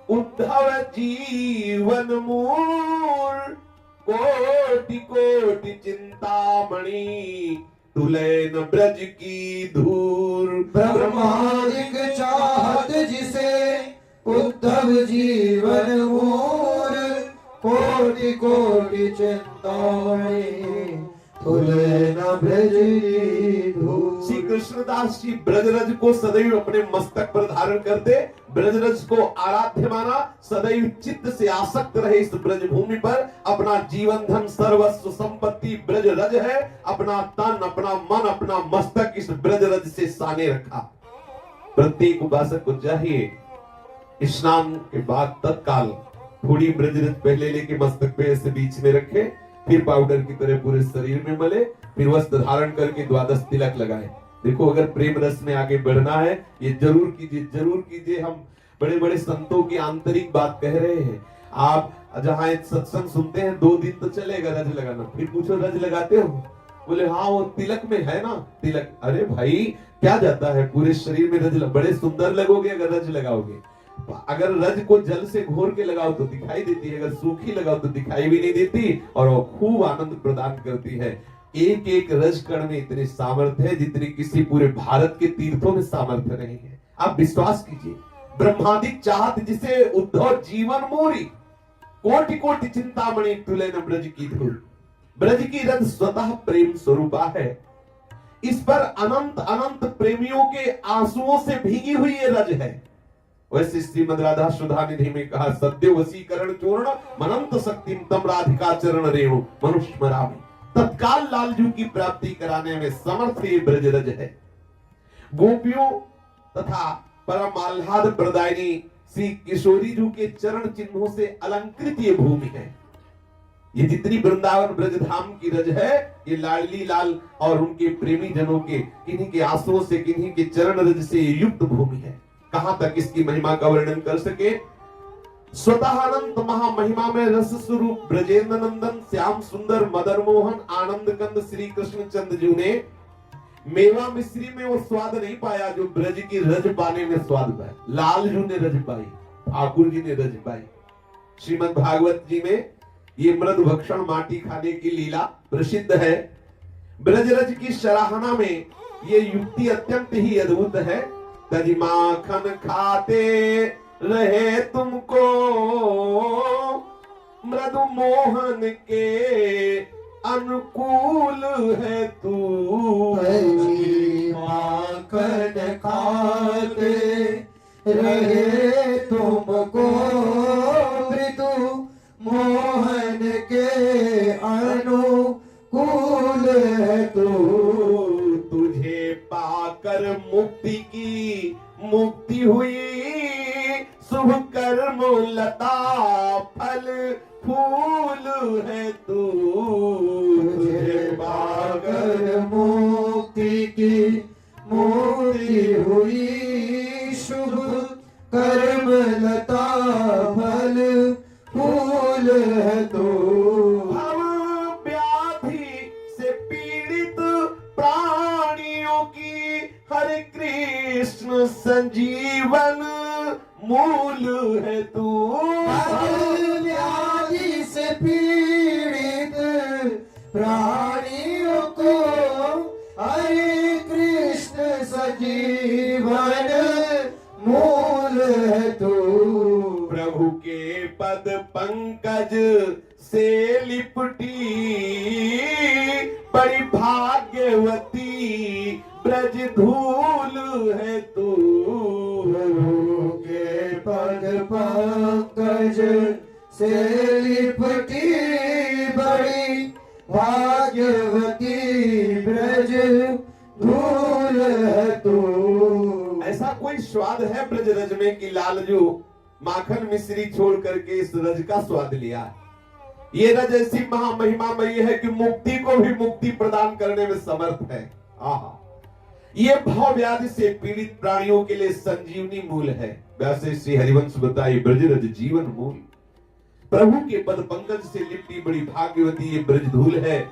उद्धव जीवन मूल, कोटि कोटि चिंतामणि तुले न ब्रज की धूल। ब्रह्मादिक चाहत जिसे उद्धव जीवन मूल, कोटि कोटि चिंतामणि तुले न ब्रज की धूल। श्री कृष्णदास जी ब्रजरज को सदैव अपने मस्तक पर धारण करते, ब्रजरज को आराध्य माना, सदैव चित्त से आसक्त रहे इस ब्रज भूमि पर। अपना जीवन धन सर्वस्व संपत्ति ब्रजरज है। अपना तन, अपना मन, अपना मस्तक इस ब्रजरज से साने रखा। प्रत्येक उपासक को चाहिए स्नान के बाद तत्काल थोड़ी ब्रजरज पहले लेके मस्तक पे ऐसे बीच में रखे, फिर पाउडर की तरह पूरे शरीर में मले, फिर वस्त्र धारण करके द्वादश तिलक लगाए। देखो, अगर प्रेम रस में आगे बढ़ना है, ये जरूर कीजिए, जरूर कीजिए। हम बड़े बड़े संतों की आंतरिक बात कह रहे हैं। आप जहां एक सत्संग सुनते हैं, 2 दिन तो चलेगा रज लगाना, फिर पूछो रज लगाते हो? बोले हाँ, वो तिलक में है ना तिलक। अरे भाई, क्या जाता है, पूरे शरीर में रज, बड़े सुंदर लगोगे अगर रज लगाओगे। अगर रज को जल से घोर के लगाओ तो दिखाई देती है, अगर सूखी लगाओ तो दिखाई भी नहीं देती, और वो खूब आनंद प्रदान करती है। एक एक रज कण में इतनी सामर्थ्य है जितनी किसी पूरे भारत के तीर्थों में सामर्थ्य नहीं है। आप विश्वास कीजिए, ब्रह्मादिक चाहत जिसे उद्धव जीवन मोरी, कोटि कोटि चिंतामणि तुले न ब्रज की धूल। ब्रज की रज स्वतः प्रेम स्वरूपा है। इस पर अनंत अनंत प्रेमियों के आंसुओं से भीगी हुई ये रज है। वैसे श्रीमद राधा सुधा निधि में कहा, सद्य वशीकरण चूर्ण मनंत शक्तिम तम राधिका चरण रेणु मनुष्मरामि। तत्काल लालजू की प्राप्ति कराने में समर्थ ये ब्रजरज है। गोपियों तथा परम आह्लाद प्रदायिनी श्री किशोरी जी के चरण चिन्हों से अलंकृत ये भूमि है। ये जितनी वृंदावन ब्रजधाम की रज है, ये लाडली लाल और उनके प्रेमी जनों के किन्हीं के आंसुओं से, किन्हीं के चरण रज से युक्त भूमि है। कहां तक इसकी महिमा का वर्णन कर सके। स्वतः अनंत महामहिमा में रस स्वरूप ब्रजेंद्र नंदन श्याम सुंदर मदन मोहन आनंद कंद श्री कृष्ण चंद्र जी ने मेवा मिश्री में वो स्वाद नहीं पाया जो ब्रज की रज पाने में स्वाद पाया। लाल जू ने रज पाई, ठाकुर जी ने रज पाई। श्रीमद् भागवत जी में ये मृद भक्षण माटी खाने की लीला प्रसिद्ध है। ब्रज रज की सराहना में ये युक्ति अत्यंत ही अद्भुत है। तज माखन खाते रहे तुमको मृदु मोहन के अनुकूल है तू। माखन खाते रहे तुमको मृदु मोहन के अनुकूल है तू। तुझे पाकर मुक्ति की मुक्ति हुई, शुभ कर्म लता फल फूल है तू। तुझे पाकर मुक्ति की मुक्ति हुई, शुभ कर्म लता फल फूल है तू। भव व्याधि से पीड़ित प्राणियों की हरे कृष्ण संजीवन मूल है तू। व्याधि से पीड़ित प्राणियों को हरे कृष्ण संजीवन मूल है तू। प्रभु के पद पंकज से लिपटी बड़ी भाग्यवती ब्रज धूल है तू। प्रभु के पद पंकज से लिपटी बड़ी भाग्यवती ब्रज धूल है तू। ऐसा कोई स्वाद है ब्रज रज में कि लालजू माखन मिश्री छोड़ करके इस रज का स्वाद लिया। ये रज ऐसी महामहिमामयी है कि मुक्ति को भी मुक्ति प्रदान करने में समर्थ है। आहा, ये भाव व्याधि से पीड़ित प्राणियों के लिए संजीवनी मूल है। वैसे श्री हरिवंश बताई ब्रज रज जीवन मूल। प्रभु के पद पंकज से लिपटी बड़ी भाग्यवती ये ब्रज धूल है।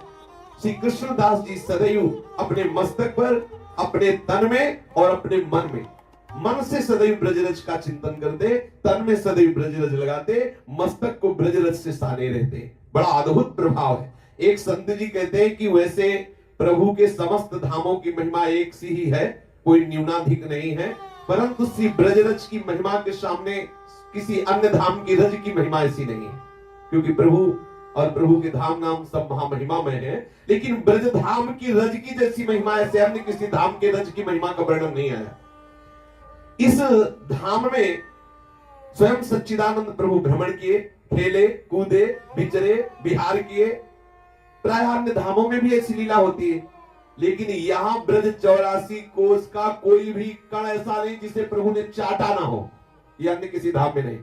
श्री कृष्णदास जी सदैव अपने मस्तक पर, अपने तन में और अपने मन में, मन से सदैव ब्रजरज का चिंतन करते, तन में सदैव ब्रजरज लगाते, मस्तक को ब्रजरज से साने रहते। बड़ा अद्भुत प्रभाव है। एक संत जी कहते हैं कि वैसे प्रभु के समस्त धामों की महिमा एक सी ही है, कोई न्यूनाधिक नहीं है, परंतु श्री ब्रजरज की महिमा के सामने किसी अन्य धाम की रज की महिमा ऐसी नहीं है। क्योंकि प्रभु और प्रभु के धाम नाम सब महामहिमामय है, लेकिन ब्रज धाम की रज की जैसी महिमा ऐसे अन्य किसी धाम के रज की महिमा का वर्णन नहीं आया। इस धाम में स्वयं सच्चिदानंद प्रभु भ्रमण किए, खेले कूदे विचरे विहार किए। प्राय अन्य धामों में भी ऐसी लीला होती है, लेकिन यहाँ ब्रज 84 कोस का कोई भी कण ऐसा नहीं जिसे प्रभु ने चाटा ना हो। ये अन्य किसी धाम में नहीं।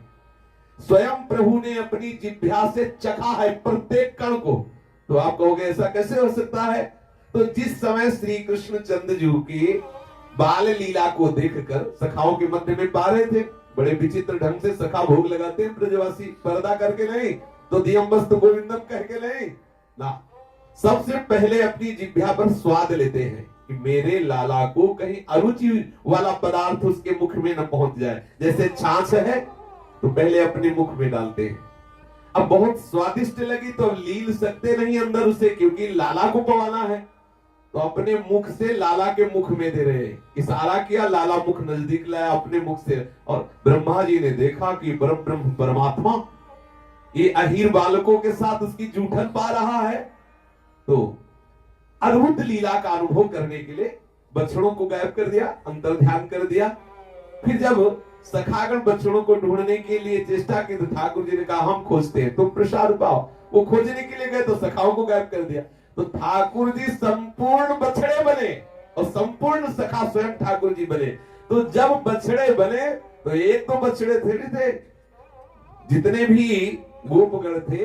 स्वयं प्रभु ने अपनी जिह्वा से चखा है प्रत्येक कण को। तो आप कहोगे ऐसा कैसे हो सकता है? तो जिस समय श्री कृष्ण चंद्र की बाल लीला को देखकर सखाओं के मध्य में पा रहे थे, बड़े विचित्र ढंग से सखा भोग लगाते हैं ब्रजवासी, पर्दा करके नहीं, तो दियंबस्तु गोविंदम कह के नहीं ना, सबसे पहले अपनी जिह्वा पर स्वाद लेते हैं कि मेरे लाला को कहीं अरुचि वाला पदार्थ उसके मुख में न पहुंच जाए। जैसे छाछ है तो पहले अपने मुख में डालते हैं, अब बहुत स्वादिष्ट लगी तो अब लील सकते नहीं अंदर उसे, क्योंकि लाला को पवाना है, तो अपने मुख से लाला के मुख में दे रहे, इशारा किया, लाला मुख नजदीक लाया अपने मुख से। और ब्रह्मा जी ने देखा कि परब्रह्म परमात्मा ये अहीर बालकों के साथ उसकी जूठन पा रहा है, तो अद्भुत लीला का अनुभव करने के लिए बछड़ों को गायब कर दिया, अंतर ध्यान कर दिया। फिर जब सखागण बछड़ों को ढूंढने के लिए चेष्टा की तो ठाकुर जी ने कहा हम खोजते हैं, तुम प्रसाद पाओ। वो खोजने के लिए गए तो सखाओं को गायब कर दिया। तो ठाकुर जी संपूर्ण बछड़े बने और संपूर्ण सखा स्वयं ठाकुर जी बने। तो जब बछड़े बने तो एक तो बछड़े थे, जितने भी गोपगण थे,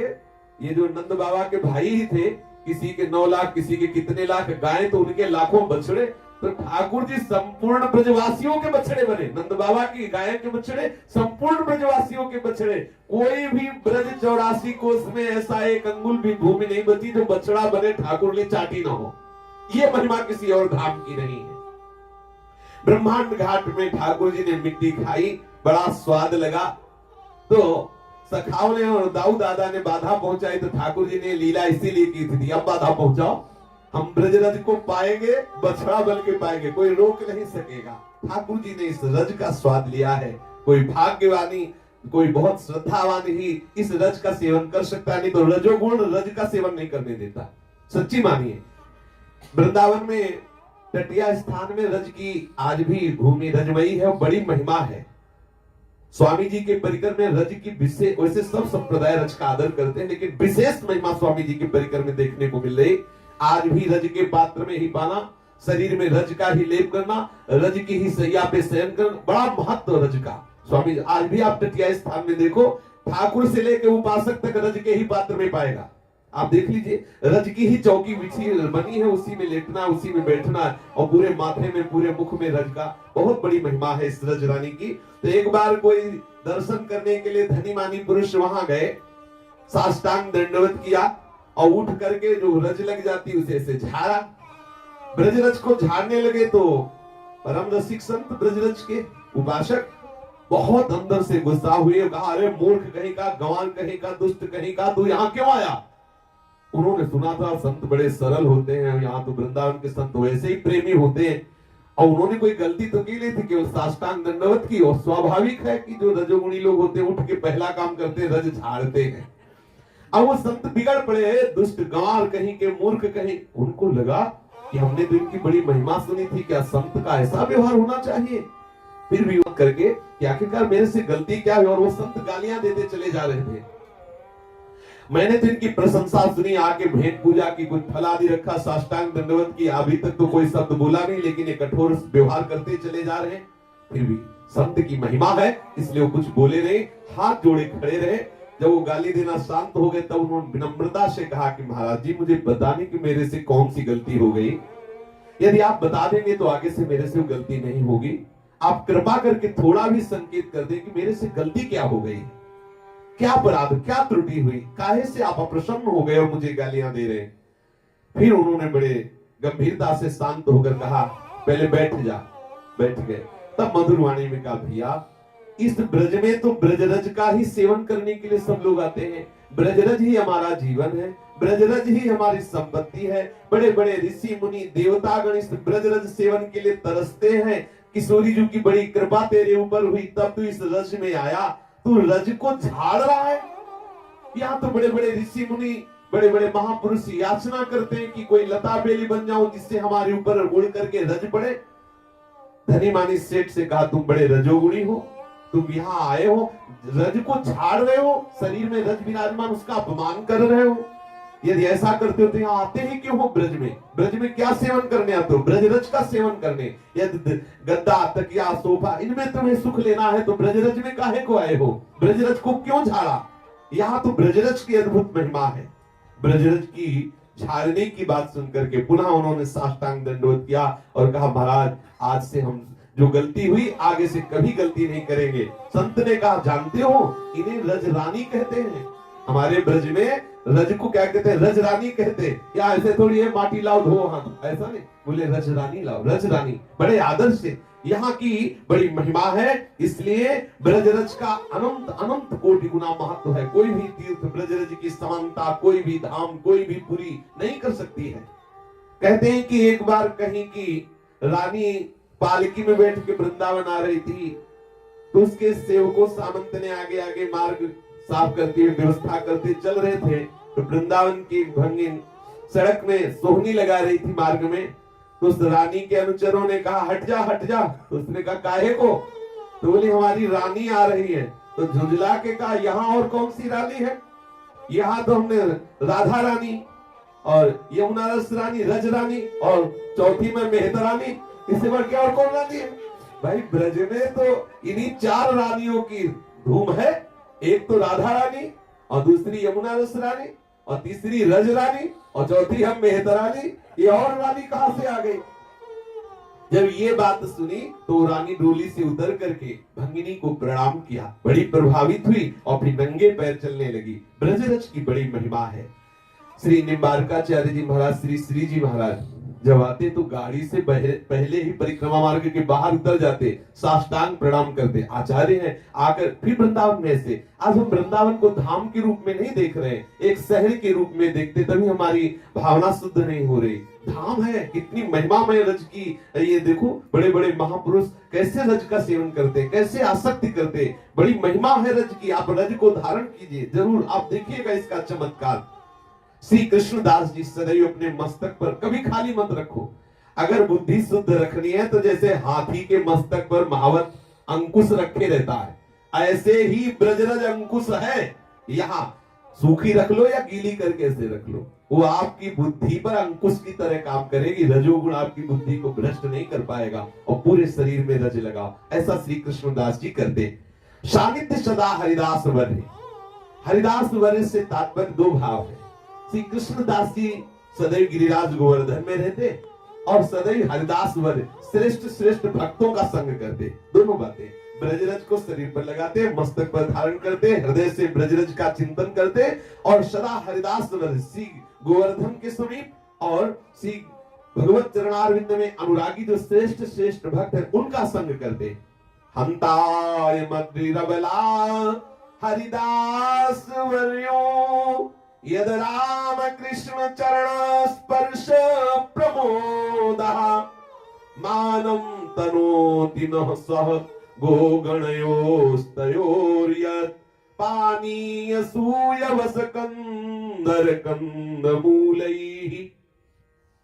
ये जो नंद बाबा के भाई ही थे, किसी के 9 लाख, किसी के कितने लाख गाय, तो उनके लाखों बछड़े। तो ठाकुर जी संपूर्ण ब्रजवासियों के बछड़े बने, नंद बाबा की गाय के बछड़े, संपूर्ण ब्रजवासियों के बछड़े। कोई भी ब्रज 84 कोस में ऐसा एक अंगुल भी भूमि नहीं बची जो बछड़ा बने ठाकुर ने चाटी ना हो। ये महिमा किसी और धाम की नहीं है। ब्रह्मांड घाट में ठाकुर जी ने मिट्टी खाई, बड़ा स्वाद लगा, तो सखाओं ने और दाऊ दादा ने बाधा पहुंचाई, तो ठाकुर जी ने लीला इसीलिए की थी, अब बाधा पहुंचाओ, हम ब्रजरज को पाएंगे, बछड़ा बन के पाएंगे, कोई रोक नहीं सकेगा। ठाकुर जी ने इस रज का स्वाद लिया है। कोई भाग्यवानी, कोई बहुत श्रद्धावान ही इस रज का सेवन कर सकता है, नहीं तो रजोगुण रज का सेवन नहीं करने देता। सच्ची मानिए, वृंदावन में तटिया स्थान में रज की आज भी भूमि रजमयी है, बड़ी महिमा है। स्वामी जी के परिकर में रज की विशेष, वैसे सब संप्रदाय रज का आदर करते हैं, लेकिन विशेष महिमा स्वामी जी के परिकर में देखने को मिल रही। आज भी रज के पात्र में ही पाना, शरीर में रज का ही लेप करना, रज की ही सैया पे शयन करना, बड़ा महत्व रज का। स्वामी आज भी आप तटिया स्थान में देखो, ठाकुर से लेकर उपासक तक रज के ही पात्र में पाएगा। आप देख लीजिए, रज की ही चौकी बिछी बनी है, उसी में लेटना, उसी में बैठना, और पूरे माथे में, पूरे मुख में रज का। बहुत बड़ी महिमा है इस रज रानी की। तो एक बार कोई दर्शन करने के लिए धनी मानी पुरुष वहां गए, साष्टांग दंडवत किया और उठ करके जो रज लग जाती उसे ऐसे झाड़ा। ब्रजरज को झाड़ने लगे तो परम रसिक संत ब्रजरज के उपासक बहुत अंदर से गुस्सा हुए, कहा अरे मूर्ख कहीं का, गंवार कहीं का, दुष्ट कहीं का, तू यहाँ क्यों आया? उन्होंने सुना था संत बड़े सरल होते हैं, यहाँ तो वृंदावन के संत वैसे ही प्रेमी होते हैं, और उन्होंने कोई गलती तो की नहीं थी, केवल साष्टांग दंडवत की। और स्वाभाविक है कि जो रजोगुणी लोग होते हैं उठ के पहला काम करते हैं, रज झाड़ते हैं। अब वो संत बिगड़ पड़े, दुष्ट गंवार कहीं के, मूर्ख कहीं। उनको लगा कि हमने तो इनकी बड़ी महिमा सुनी थी, क्या संत का ऐसा व्यवहार होना चाहिए? फिर भी करके कि आखिरकार मेरे से गलती क्या हुई, और वो संत गालियां देते चले जा रहे थे। मैंने तो इनकी प्रशंसा सुनी, आके भेंट पूजा की, कुछ फल आदि रखा, साष्टांग दंडवत की, अभी तक तो कोई शब्द बोला नहीं, लेकिन ये कठोर व्यवहार करते चले जा रहे हैं। फिर भी संत की महिमा है इसलिए वो कुछ बोले नहीं, हाथ जोड़े खड़े रहे। जब वो गाली देना शांत हो गए तब उन्होंने विनम्रता से कहा कि महाराज जी, मुझे बताने की मेरे से कौन सी गलती हो गई, यदि आप बता देंगे तो आगे से मेरे से गलती नहीं होगी। आप कृपा करके थोड़ा भी संकेत कर दें कि मेरे से गलती क्या हो गई, क्या अपराध, क्या त्रुटि हुई, काहे से आप अप्रसन्न हो गए और मुझे गालियां दे रहे। फिर उन्होंने बड़े गंभीरता से शांत होकर कहा पहले बैठ जा। बैठ गए। तब मधुर वाणी में कहा भैया, इस ब्रज में तो ब्रजरज का ही सेवन करने के लिए सब लोग आते हैं, ब्रजरज ही हमारा जीवन है, ब्रजरज ही हमारी संपत्ति है। बड़े बड़े ऋषि मुनि देवतागण इस ब्रजरज सेवन के लिए तरसते हैं। किशोरी जी की बड़ी कृपा तेरे ऊपर हुई, तब तू इस रज में आया, तू रज को झाड़ रहा है। यहाँ तो बड़े बड़े ऋषि मुनि, बड़े बड़े महापुरुष याचना करते हैं कि कोई लता बेली बन जाओ जिससे हमारे ऊपर उड़ करके रज पड़े। धनी मानी सेठ से कहा तुम बड़े रजोगुणी हो, तुम यहाँ आए हो, रज को झाड़ रहे हो, शरीर में रज विराजमान, उसका अपमान कर रहे हो। यदि ऐसा करते हो तो यहाँ आते ही क्यों हो ब्रज में? ब्रज में क्या सेवन करने आते हो? ब्रजरज का सेवन करने। यदि गद्दा तकिया सोफा इनमें तुम्हें सुख लेना है तो ब्रजरज में काहे को आए हो? ब्रजरज को क्यों झाड़ा? यहाँ तो ब्रजरज की अद्भुत महिमा है। ब्रजरज की झाड़ने की बात सुनकर के पुनः उन्होंने साष्टांग दंडवत किया और कहा महाराज आज से हम जो गलती हुई आगे से कभी गलती नहीं करेंगे। संत ने कहा जानते हो इन्हें रजरानी कहते हैं। हमारे ब्रज में रज को क्या कहते हैं? रजरानी कहते हैं। या ऐसे थोड़ी है माटी लाओ धो हाथ, ऐसा नहीं, बोले रजरानी लाओ, रजरानी बड़े आदर से। यहाँ की बड़ी महिमा है, इसलिए ब्रजरज का अनंत अनंत कोटि गुना महत्व है। कोई भी तीर्थ ब्रजरज की समानता कोई भी धाम कोई भी पूरी नहीं कर सकती है। कहते हैं कि एक बार कहीं की रानी पालकी में बैठ के वृंदावन आ रही थी, तो उसके सेवकों सामंत ने आगे आगे मार्ग साफ करते व्यवस्था करते चल रहे थे। तो वृंदावन की भंगिन सड़क में सोहनी लगा रही थी मार्ग में। तो उस रानी के अनुचरों ने कहा हट जा हट जा। तो उसने कहा काहे को? तो बोली हमारी रानी आ रही है। तो झुंझला के कहा यहाँ और कौन सी रानी है? यहाँ तो हमने राधा रानी और यमुना रस रानी, रज रानी और चौथी में मेहता रानी, इससे बढ़ के और कौन रानी है? भाई ब्रज में तो इन्हीं 4 रानियों की धूम है। एक तो राधा रानी और दूसरी यमुना रस रानी और तीसरी रज रानी और चौथी हम मेहता रानी। ये और रानी कहां से आ गई? जब ये बात सुनी तो रानी डोली से उतर करके भंगिनी को प्रणाम किया, बड़ी प्रभावित हुई और फिर नंगे पैर चलने लगी। ब्रजरज की बड़ी महिमा है। श्री निम्बारकाचार्य जी महाराज, श्री श्री जी महाराज जब आते तो गाड़ी से पहले ही परिक्रमा मार्ग के बाहर उतर जाते, साष्टांग प्रणाम करते। आचार्य हैं आकर फिर वृंदावन में से। आज हम वृंदावन को धाम के रूप में नहीं देख रहे, एक शहर के रूप में देखते, तभी हमारी भावना शुद्ध नहीं हो रही। धाम है, कितनी महिमामय रज की। ये देखो बड़े बड़े महापुरुष कैसे रज का सेवन करते, कैसे आसक्ति करते। बड़ी महिमा है रज की। आप रज को धारण कीजिए, जरूर आप देखिएगा इसका चमत्कार। श्री कृष्णदास जी सदैव अपने मस्तक पर कभी खाली मत रखो। अगर बुद्धि शुद्ध रखनी है तो जैसे हाथी के मस्तक पर महावत अंकुश रखे रहता है, ऐसे ही ब्रजरज अंकुश है। यहाँ सूखी रख लो या गीली करके ऐसे रख लो, वो आपकी बुद्धि पर अंकुश की तरह काम करेगी। रजोगुण आपकी बुद्धि को भ्रष्ट नहीं कर पाएगा और पूरे शरीर में रज लगाओ। ऐसा श्री कृष्णदास जी करते। सानिध्य सदा हरिदास वर्य। हरिदास वर्य से तात्पर्य 2 भाव है। श्री कृष्णदास जी सदैव गिरिराज गोवर्धन में रहते और सदैव हरिदास वर्य श्रेष्ठ श्रेष्ठ भक्तों का संग करते। दोनों बातें, ब्रजरज को शरीर पर लगाते, मस्तक पर धारण करते, हृदय से ब्रजरज का चिंतन करते और सदा हरिदास वर्य श्री गोवर्धन के समीप और श्री भगवत चरणारविंद में अनुरागी जो श्रेष्ठ श्रेष्ठ भक्त है उनका संग करते। हंताय मद्रिरबला हरिदास वर्यो यद राम कृष्ण चरण स्पर्श प्रमोदः मानं तनोति नः सह गोगणयोस्तयोर्यत् पानीय सूयवस कंदर कंदमूलैः।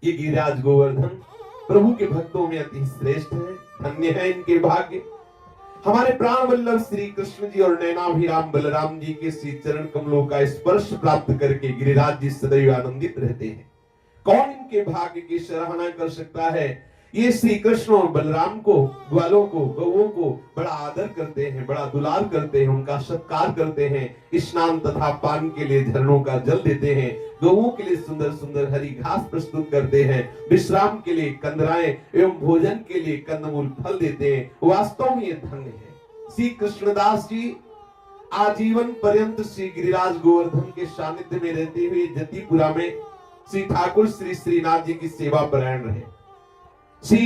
ये गिरिराज गोवर्धन प्रभु के भक्तों में अति श्रेष्ठ है, धन्य है इनके भाग्य। हमारे प्राण वल्लभ श्री कृष्ण जी और नैनाभिराम बलराम जी के श्री चरण कमलों का स्पर्श प्राप्त करके गिरिराज जी सदैव आनंदित रहते हैं। कौन इनके भाग्य की सराहना कर सकता है? ये श्री कृष्ण और बलराम को, ग्वालों को, गौओं को बड़ा आदर करते हैं, बड़ा दुलार करते हैं, उनका सत्कार करते हैं। स्नान तथा पान के लिए झरनों का जल देते हैं, गौओं के लिए सुंदर सुंदर हरी घास प्रस्तुत करते हैं, विश्राम के लिए कंदराएं एवं भोजन के लिए कंदमूल फल देते हैं। वास्तव में ये धन्य है। श्री कृष्णदास जी आजीवन पर्यंत श्री गिरिराज गोवर्धन के सानिध्य में रहते हुए जतिपुरा में श्री ठाकुर श्री श्रीनाथ जी की सेवा परायण रहे। श्री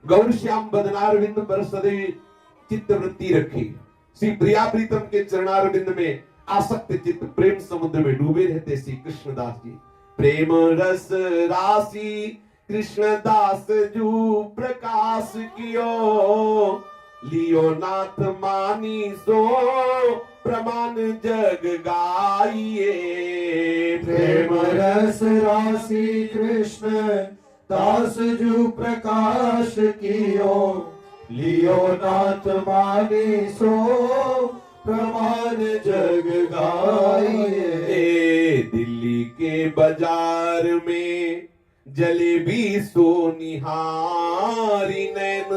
गौरश्याम बदनारविंद पर सदैव चित्तवृत्ति रखी। श्री प्रिया प्रीतम के चरणारविंद में आसक्त चित्त प्रेम समुद्र में डूबे रहते श्री कृष्णदास जी। प्रेम रस राशि कृष्णदास जू प्रकाश कियो लियो नाथ मानी सो प्रमाण जग गाइए। प्रेम रस राशि कृष्ण दास जू प्रकाश कियो लियो नाथ मानी सो प्रमाण जग गाइए। ए दिल्ली के बाजार में जलेबी सोनिहारी नैन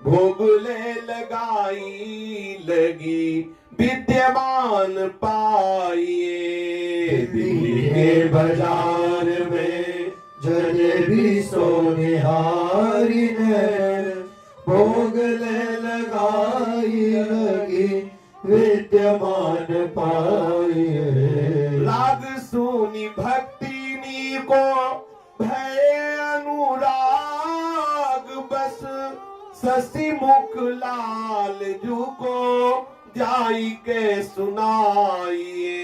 भोग ले लगाई लगी विद्यमान पाइए। दिल्ली के बाजार में जलेबी सोनिहारी ने भोग ले लगाई लगी विद्यमान पाइए। राग सुनी भक्तिनी को भय अनुराग बस शशि मुख लाल जू को जाई के सुनाइए।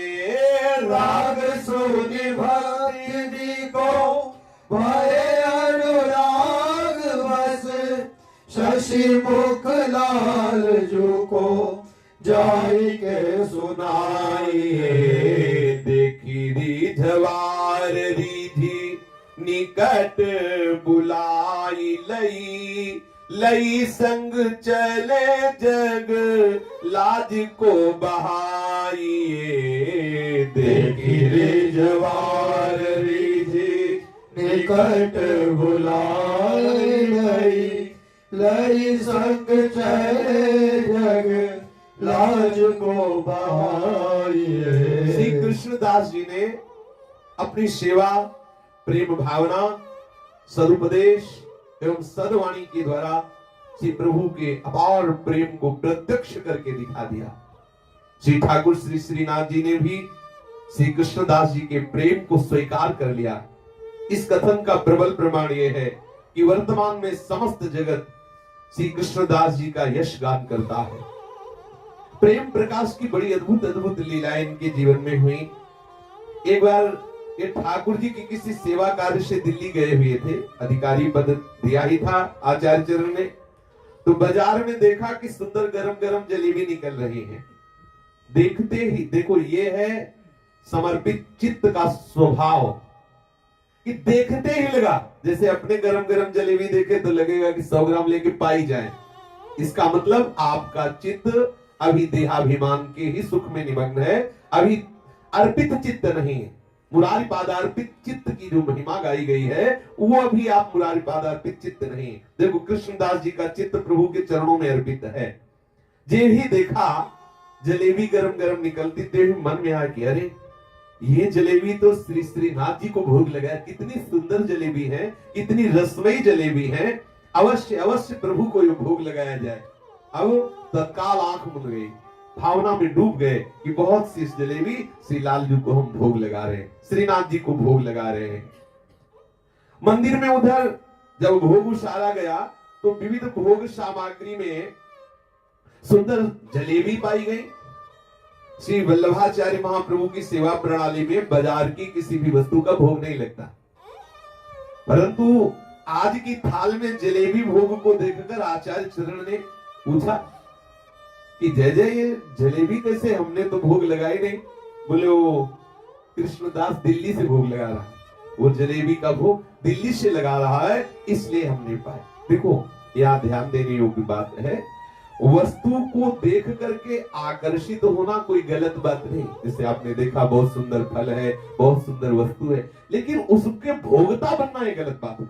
राग सुनी भक्ति को भय अनुराग बस शशि मुख लाल जू को जाई के सुनाइए। देखी रिझवार रिझी निकट बुलाई लई लई संग चले जग लाज को बहाइए। देखी रिझवार रिझी निकट बुलाई लई लई संग चले जग लाज को बहाइए। श्री कृष्णदास जी ने अपनी सेवा, प्रेम भावना, सदुपदेश एवं सदवाणी के द्वारा श्री प्रभु के अपार प्रेम को प्रत्यक्ष करके दिखा दिया। श्री ठाकुर श्री श्रीनाथ जी ने भी श्री कृष्णदास जी के प्रेम को स्वीकार कर लिया। इस कथन का प्रबल प्रमाण यह है कि वर्तमान में समस्त जगत श्री कृष्णदास जी का यश गान करता है। प्रेम प्रकाश की बड़ी अद्भुत अद्भुत लीलाएं इनके जीवन में हुई। एक बार ये ठाकुर जी की किसी सेवा कार्य से दिल्ली गए हुए थे, अधिकारी पद दिया ही था आचार्य चरण ने। तो बाजार में देखा कि सुंदर गरम गरम जलेबी निकल रही है। देखते ही, देखो ये है समर्पित चित्त का स्वभाव, कि देखते ही लगा जैसे अपने गरम गरम जलेबी देखे तो लगेगा कि 100 ग्राम लेके पाई जाए। इसका मतलब आपका चित्त अभी देहाभिमान के ही सुख में निमग्न है, अभी अर्पित चित्त नहीं है। मुरारी पादार्पित चित्त की जो महिमा गाई गई है वो अभी आप मुरारी पादार्पित चित्त नहीं। देखो कृष्णदास जी का चित्त प्रभु के चरणों में अर्पित है। जे ही देखा जलेबी गरम गरम निकलती थे, मन में आया कि अरे ये जलेबी तो श्री श्रीनाथ जी को भोग लगा, कितनी सुंदर जलेबी है, इतनी रसमयी जलेबी है, अवश्य अवश्य प्रभु को ये भोग लगाया जाए। अब तत्काल आंख मुन गई, भावना में डूब गए कि बहुत सी जलेबी श्री लाल जी को हम भोग लगा रहे हैं, श्रीनाथ जी को भोग लगा रहे हैं। मंदिर में उधर जब भोग उसारा गया तो विविध भोग सामग्री में सुंदर जलेबी पाई गई। श्री वल्लभाचार्य महाप्रभु की सेवा प्रणाली में बाजार की किसी भी वस्तु का भोग नहीं लगता, परंतु आज की थाल में जलेबी भोग को देखकर आचार्य चरण ने पूछा कि जय जय ये जलेबी कैसे, हमने तो भोग लगाई नहीं। बोले वो कृष्णदास दिल्ली से भोग लगा रहा है, वो जलेबी का भोग दिल्ली से लगा रहा है, इसलिए हम नहीं पाए। देखो यह ध्यान देने योग्य बात है, वस्तु को देख करके आकर्षित होना कोई गलत बात नहीं। जैसे आपने देखा बहुत सुंदर फल है, बहुत सुंदर वस्तु है, लेकिन उसके भोगता बनना एक गलत बात है।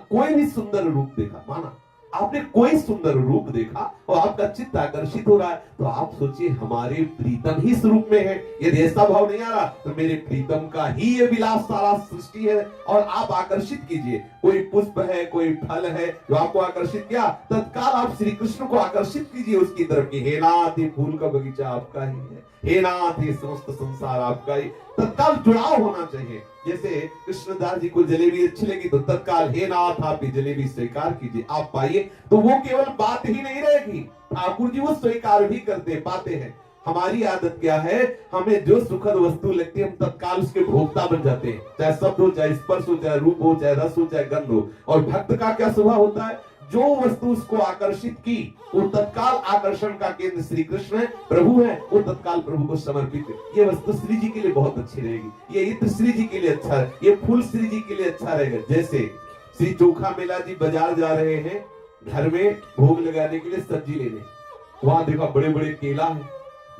कोई भी सुंदर रूप देखा, माना आपने कोई सुंदर रूप देखा और आपका चित्त आकर्षित हो रहा है, तो आप सोचिए हमारे प्रीतम ही इस रूप में है। यदि ऐसा भाव नहीं आ रहा तो मेरे प्रीतम का ही ये विलास सारा सृष्टि है, और आप आकर्षित कीजिए। कोई पुष्प है, कोई फल है जो आपको आकर्षित किया, तत्काल आप श्री कृष्ण को आकर्षित कीजिए उसकी तरफ की। हे नाथ ये फूल का बगीचा आपका ही है, हे नाथ ये समस्त संसार आपका ही। तत्काल जुड़ाव होना चाहिए। जैसे कृष्णदास जी को जलेबी अच्छी लगी तो तत्काल हे नाथ आप ये जलेबी स्वीकार कीजिए, आप पाइए। तो वो केवल बात ही नहीं रहेगी, ठाकुर जी वो स्वीकार भी करते पाते हैं। हमारी आदत क्या है, हमें जो सुखद वस्तु लगती है हम तत्काल उसके भोक्ता बन जाते हैं, चाहे शब्द हो, चाहे स्पर्श हो, चाहे रूप हो, चाहे रस हो, चाहे गंध हो। और भक्त का क्या स्वभाव होता है, जो वस्तु उसको आकर्षित की वो तत्काल आकर्षण का केंद्र श्री कृष्ण है, प्रभु है, वो तत्काल प्रभु को समर्पित है। ये वस्तु श्री जी के लिए बहुत अच्छी रहेगी, ये इत्र श्री जी के लिए अच्छा है, ये फूल श्री जी के लिए अच्छा रहेगा। जैसे श्री चोखा मेला जी बाजार जा रहे हैं घर में भोग लगाने के लिए सब्जी लेने, वहां देखा बड़े बड़े केला है,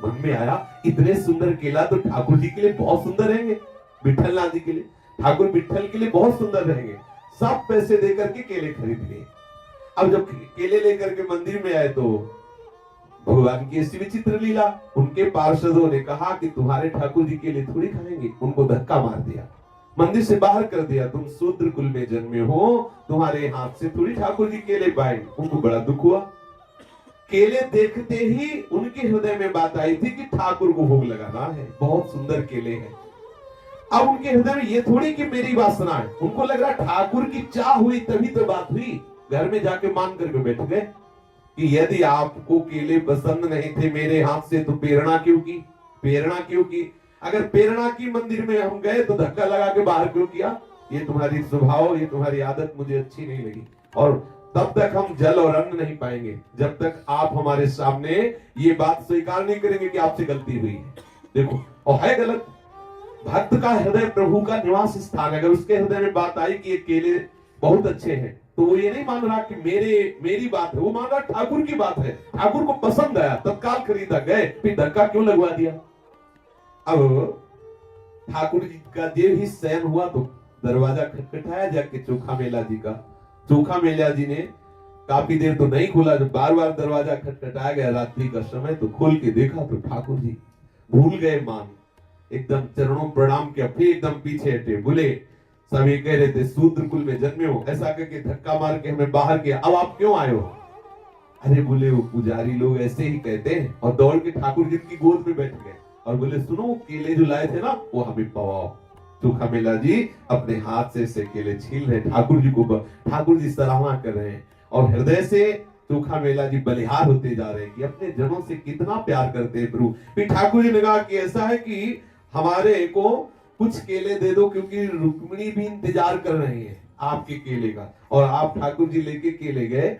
मन में आया इतने सुंदर केला तो ठाकुर जी के लिए बहुत सुंदर रहेंगे, विठल नाथ जी के लिए, ठाकुर विठल के लिए बहुत सुंदर रहेंगे। सब पैसे देकर के केले खरीद लिए। अब जब केले लेकर के मंदिर में आए तो भगवान की ऐसी विचित्र लीला, उनके पार्षदों ने कहा कि तुम्हारे ठाकुर जी केले थोड़ी खाएंगे। उनको धक्का मार दिया, मंदिर से बाहर कर दिया। तुम शूद्र कुल में जन्मे हो, तुम्हारे हाथ से थोड़ी ठाकुर जी केले पाएंगे। उनको बड़ा दुख हुआ। केले देखते ही उनके हृदय में बात आई थी कि ठाकुर को भोग लगाना है, बहुत सुंदर केले हैं। अब उनके हृदय में ये थोड़ी कि मेरी वासना है, उनको लग रहा ठाकुर की चाह हुई तभी तो बात हुई। घर में जाके मान करके बैठ गए कि यदि आपको केले पसंद नहीं थे मेरे हाथ से तो प्रेरणा क्यों की, प्रेरणा क्यों की? अगर प्रेरणा की मंदिर में हम गए तो धक्का लगा के बाहर क्यों किया? ये तुम्हारी स्वभाव, ये तुम्हारी आदत मुझे अच्छी नहीं लगी। और तब तक हम जल और अन्न नहीं पाएंगे जब तक आप हमारे सामने ये बात स्वीकार नहीं करेंगे कि आपसे गलती हुई है। देखो, और है गलत। भक्त का हृदय प्रभु का निवास स्थान, अगर उसके हृदय में बात आई कि ये केले बहुत अच्छे हैं तो वो ये नहीं मान रहा कि मेरी बात है, वो मान रहा ठाकुर की बात है। ठाकुर को पसंद आया, तत्काल खरीदा, गए, फिर धक्का क्यों लगवा दिया? अब ठाकुर जी का देव ही शयन हुआ तो दरवाजा खटखटाया जाके चोखा मेला जी का। चोखा मेला जी ने काफी देर तो नहीं खोला, जब बार बार दरवाजा खटखटाया गया रात्रि का समय तो खोल के देखा तो ठाकुर जी भूल गए मान, एकदम चरणों प्रणाम किया, फिर एकदम पीछे हटे। बोले सभी कह रहे थे शूद्र कुल में जन्मे हो, ऐसा करके धक्का मार के हमें बाहर किया, अब आप क्यों आए हो? अरे बोले वो पुजारी लोग ऐसे ही कहते हैं, और दौड़ के ठाकुर जी की गोद में बैठ गए और बोले सुनो केले जो लाए थे ना वो हमें पवाओ। चोखा मेला जी अपने हाथ से ऐसे केले छील रहे, ठाकुर जी को, ठाकुर जी सराहना कर रहे हैं और हृदय से चोखा मेला जी बलिहार होते जा रहे हैं कि अपने जनों से कितना प्यार करते हैं प्रभु। फिर ठाकुर जी ने कहा कि ऐसा है कि हमारे को कुछ केले दे दो क्योंकि रुक्मिणी भी इंतजार कर रही है आपके केले का। और आप ठाकुर जी लेके केले गए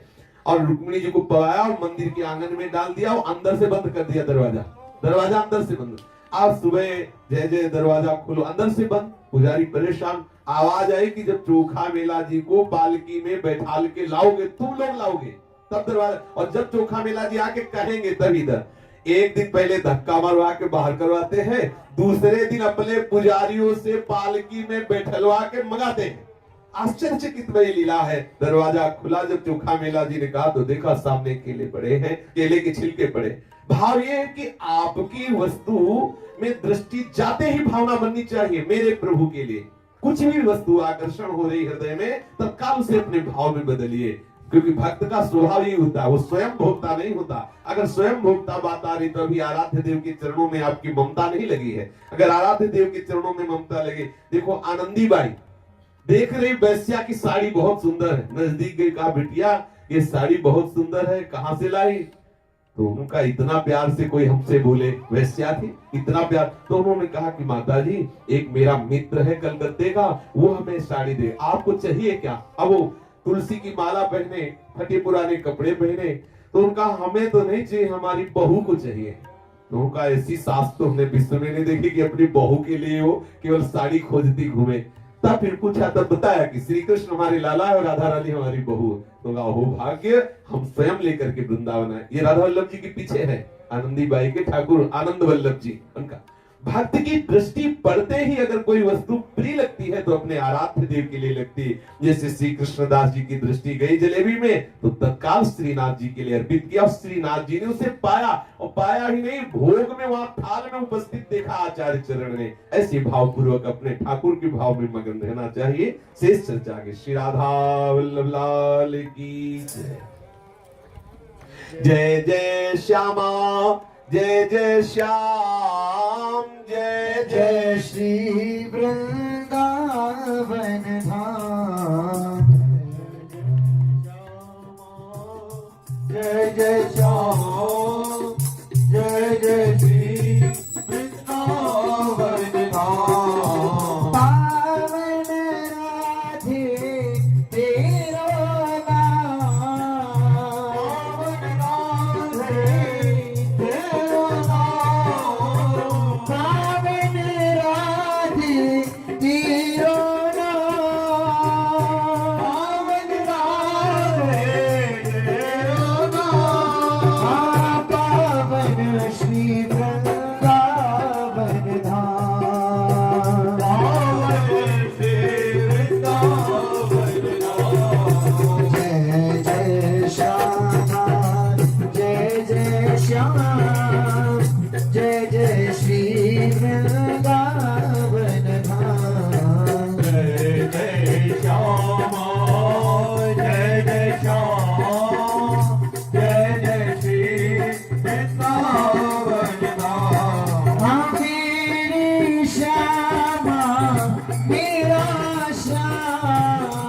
और रुक्मिणी जी को पवाया और मंदिर के आंगन में डाल दिया और अंदर से बंद कर दिया दरवाजा, दरवाजा अंदर से बंद। आज सुबह जय जय दरवाजा खोलो, अंदर से बंद। पुजारी परेशान, आवाज आई कि जब चोखा मेला जी को पालकी में बैठाल के लाओगे, तुम लोग लाओगे तब दरवाजा, और जब चोखा मेला जी आके कहेंगे तभी इधर। एक दिन पहले धक्का मरवा के बाहर करवाते हैं, दूसरे दिन अपने पुजारियों से पालकी में बैठलवा के मंगाते हैं। आश्चर्यचकित वही लीला है। दरवाजा खुला, जब चोखा मेला जी ने कहा तो देखा सामने केले पड़े हैं, केले के छिलके पड़े। भाव ये है कि आपकी वस्तु में दृष्टि जाते ही भावना बननी चाहिए मेरे प्रभु के लिए। कुछ भी वस्तु आकर्षण हो रही हृदय में, तत्काल उसे अपने भाव में बदलिए, क्योंकि भक्त का स्वभाव ही होता है, वो स्वयं भोक्ता नहीं होता। अगर स्वयं भोक्ता बात आ रही तो अभी आराध्य देव के चरणों में आपकी ममता नहीं लगी है। अगर आराध्य देव के चरणों में ममता लगे, देखो आनंदी बाई देख रही वैश्या की साड़ी बहुत सुंदर है, नजदीक गई, कहा बिटिया ये साड़ी बहुत सुंदर है, कहां से लाई? तो उनका इतना प्यार से कोई हमसे बोले, वैश्या थी, इतना प्यार। तो उन्होंने कहा कि माता जी एक मेरा मित्र है कलकत्ते का, वो हमें साड़ी दे, आपको चाहिए क्या? अब वो तुलसी की माला पहने, फटे पुराने कपड़े पहने, तो उनका हमें तो नहीं चाहिए, हमारी बहू को चाहिए। तो उनका ऐसी सास तो हमने विश्व में नहीं देखी कि अपनी बहू के लिए वो केवल साड़ी खोजती घूमे। तब फिर पूछा, तब बताया कि श्री कृष्ण हमारी लाला है और राधा रानी हमारी बहू। तो हो भाग्य हम स्वयं लेकर के वृंदावन आए। ये राधा वल्लभ जी के पीछे है, आनंदी बाई के ठाकुर आनंद वल्लभ जी। उनका भक्त की दृष्टि पड़ते ही अगर कोई वस्तु प्रिय लगती है तो अपने आराध्य देव के लिए लगती है। जैसे श्री कृष्णदास जी की दृष्टि गई जलेबी में तो तत्काल श्रीनाथ जी के लिए अर्पित किया। श्रीनाथ जी ने उसे पाया, और पाया ही नहीं, भोग में वहां थाल में उपस्थित देखा आचार्य चरण ने। ऐसे भाव पूर्वक अपने ठाकुर के भाव में मगन रहना चाहिए। शेष चर्चा के श्री राधा वल्लभ लाल की जय। जय जय श्यामा, जय जय श्याम, जय जय श्री वृंदावन धाम। जय जय श्याम, जय जय श्री वृंदावन धाम। पावन राधे तेरो नाम, पावन राधे तेरो नाम, पावन राधे श्याम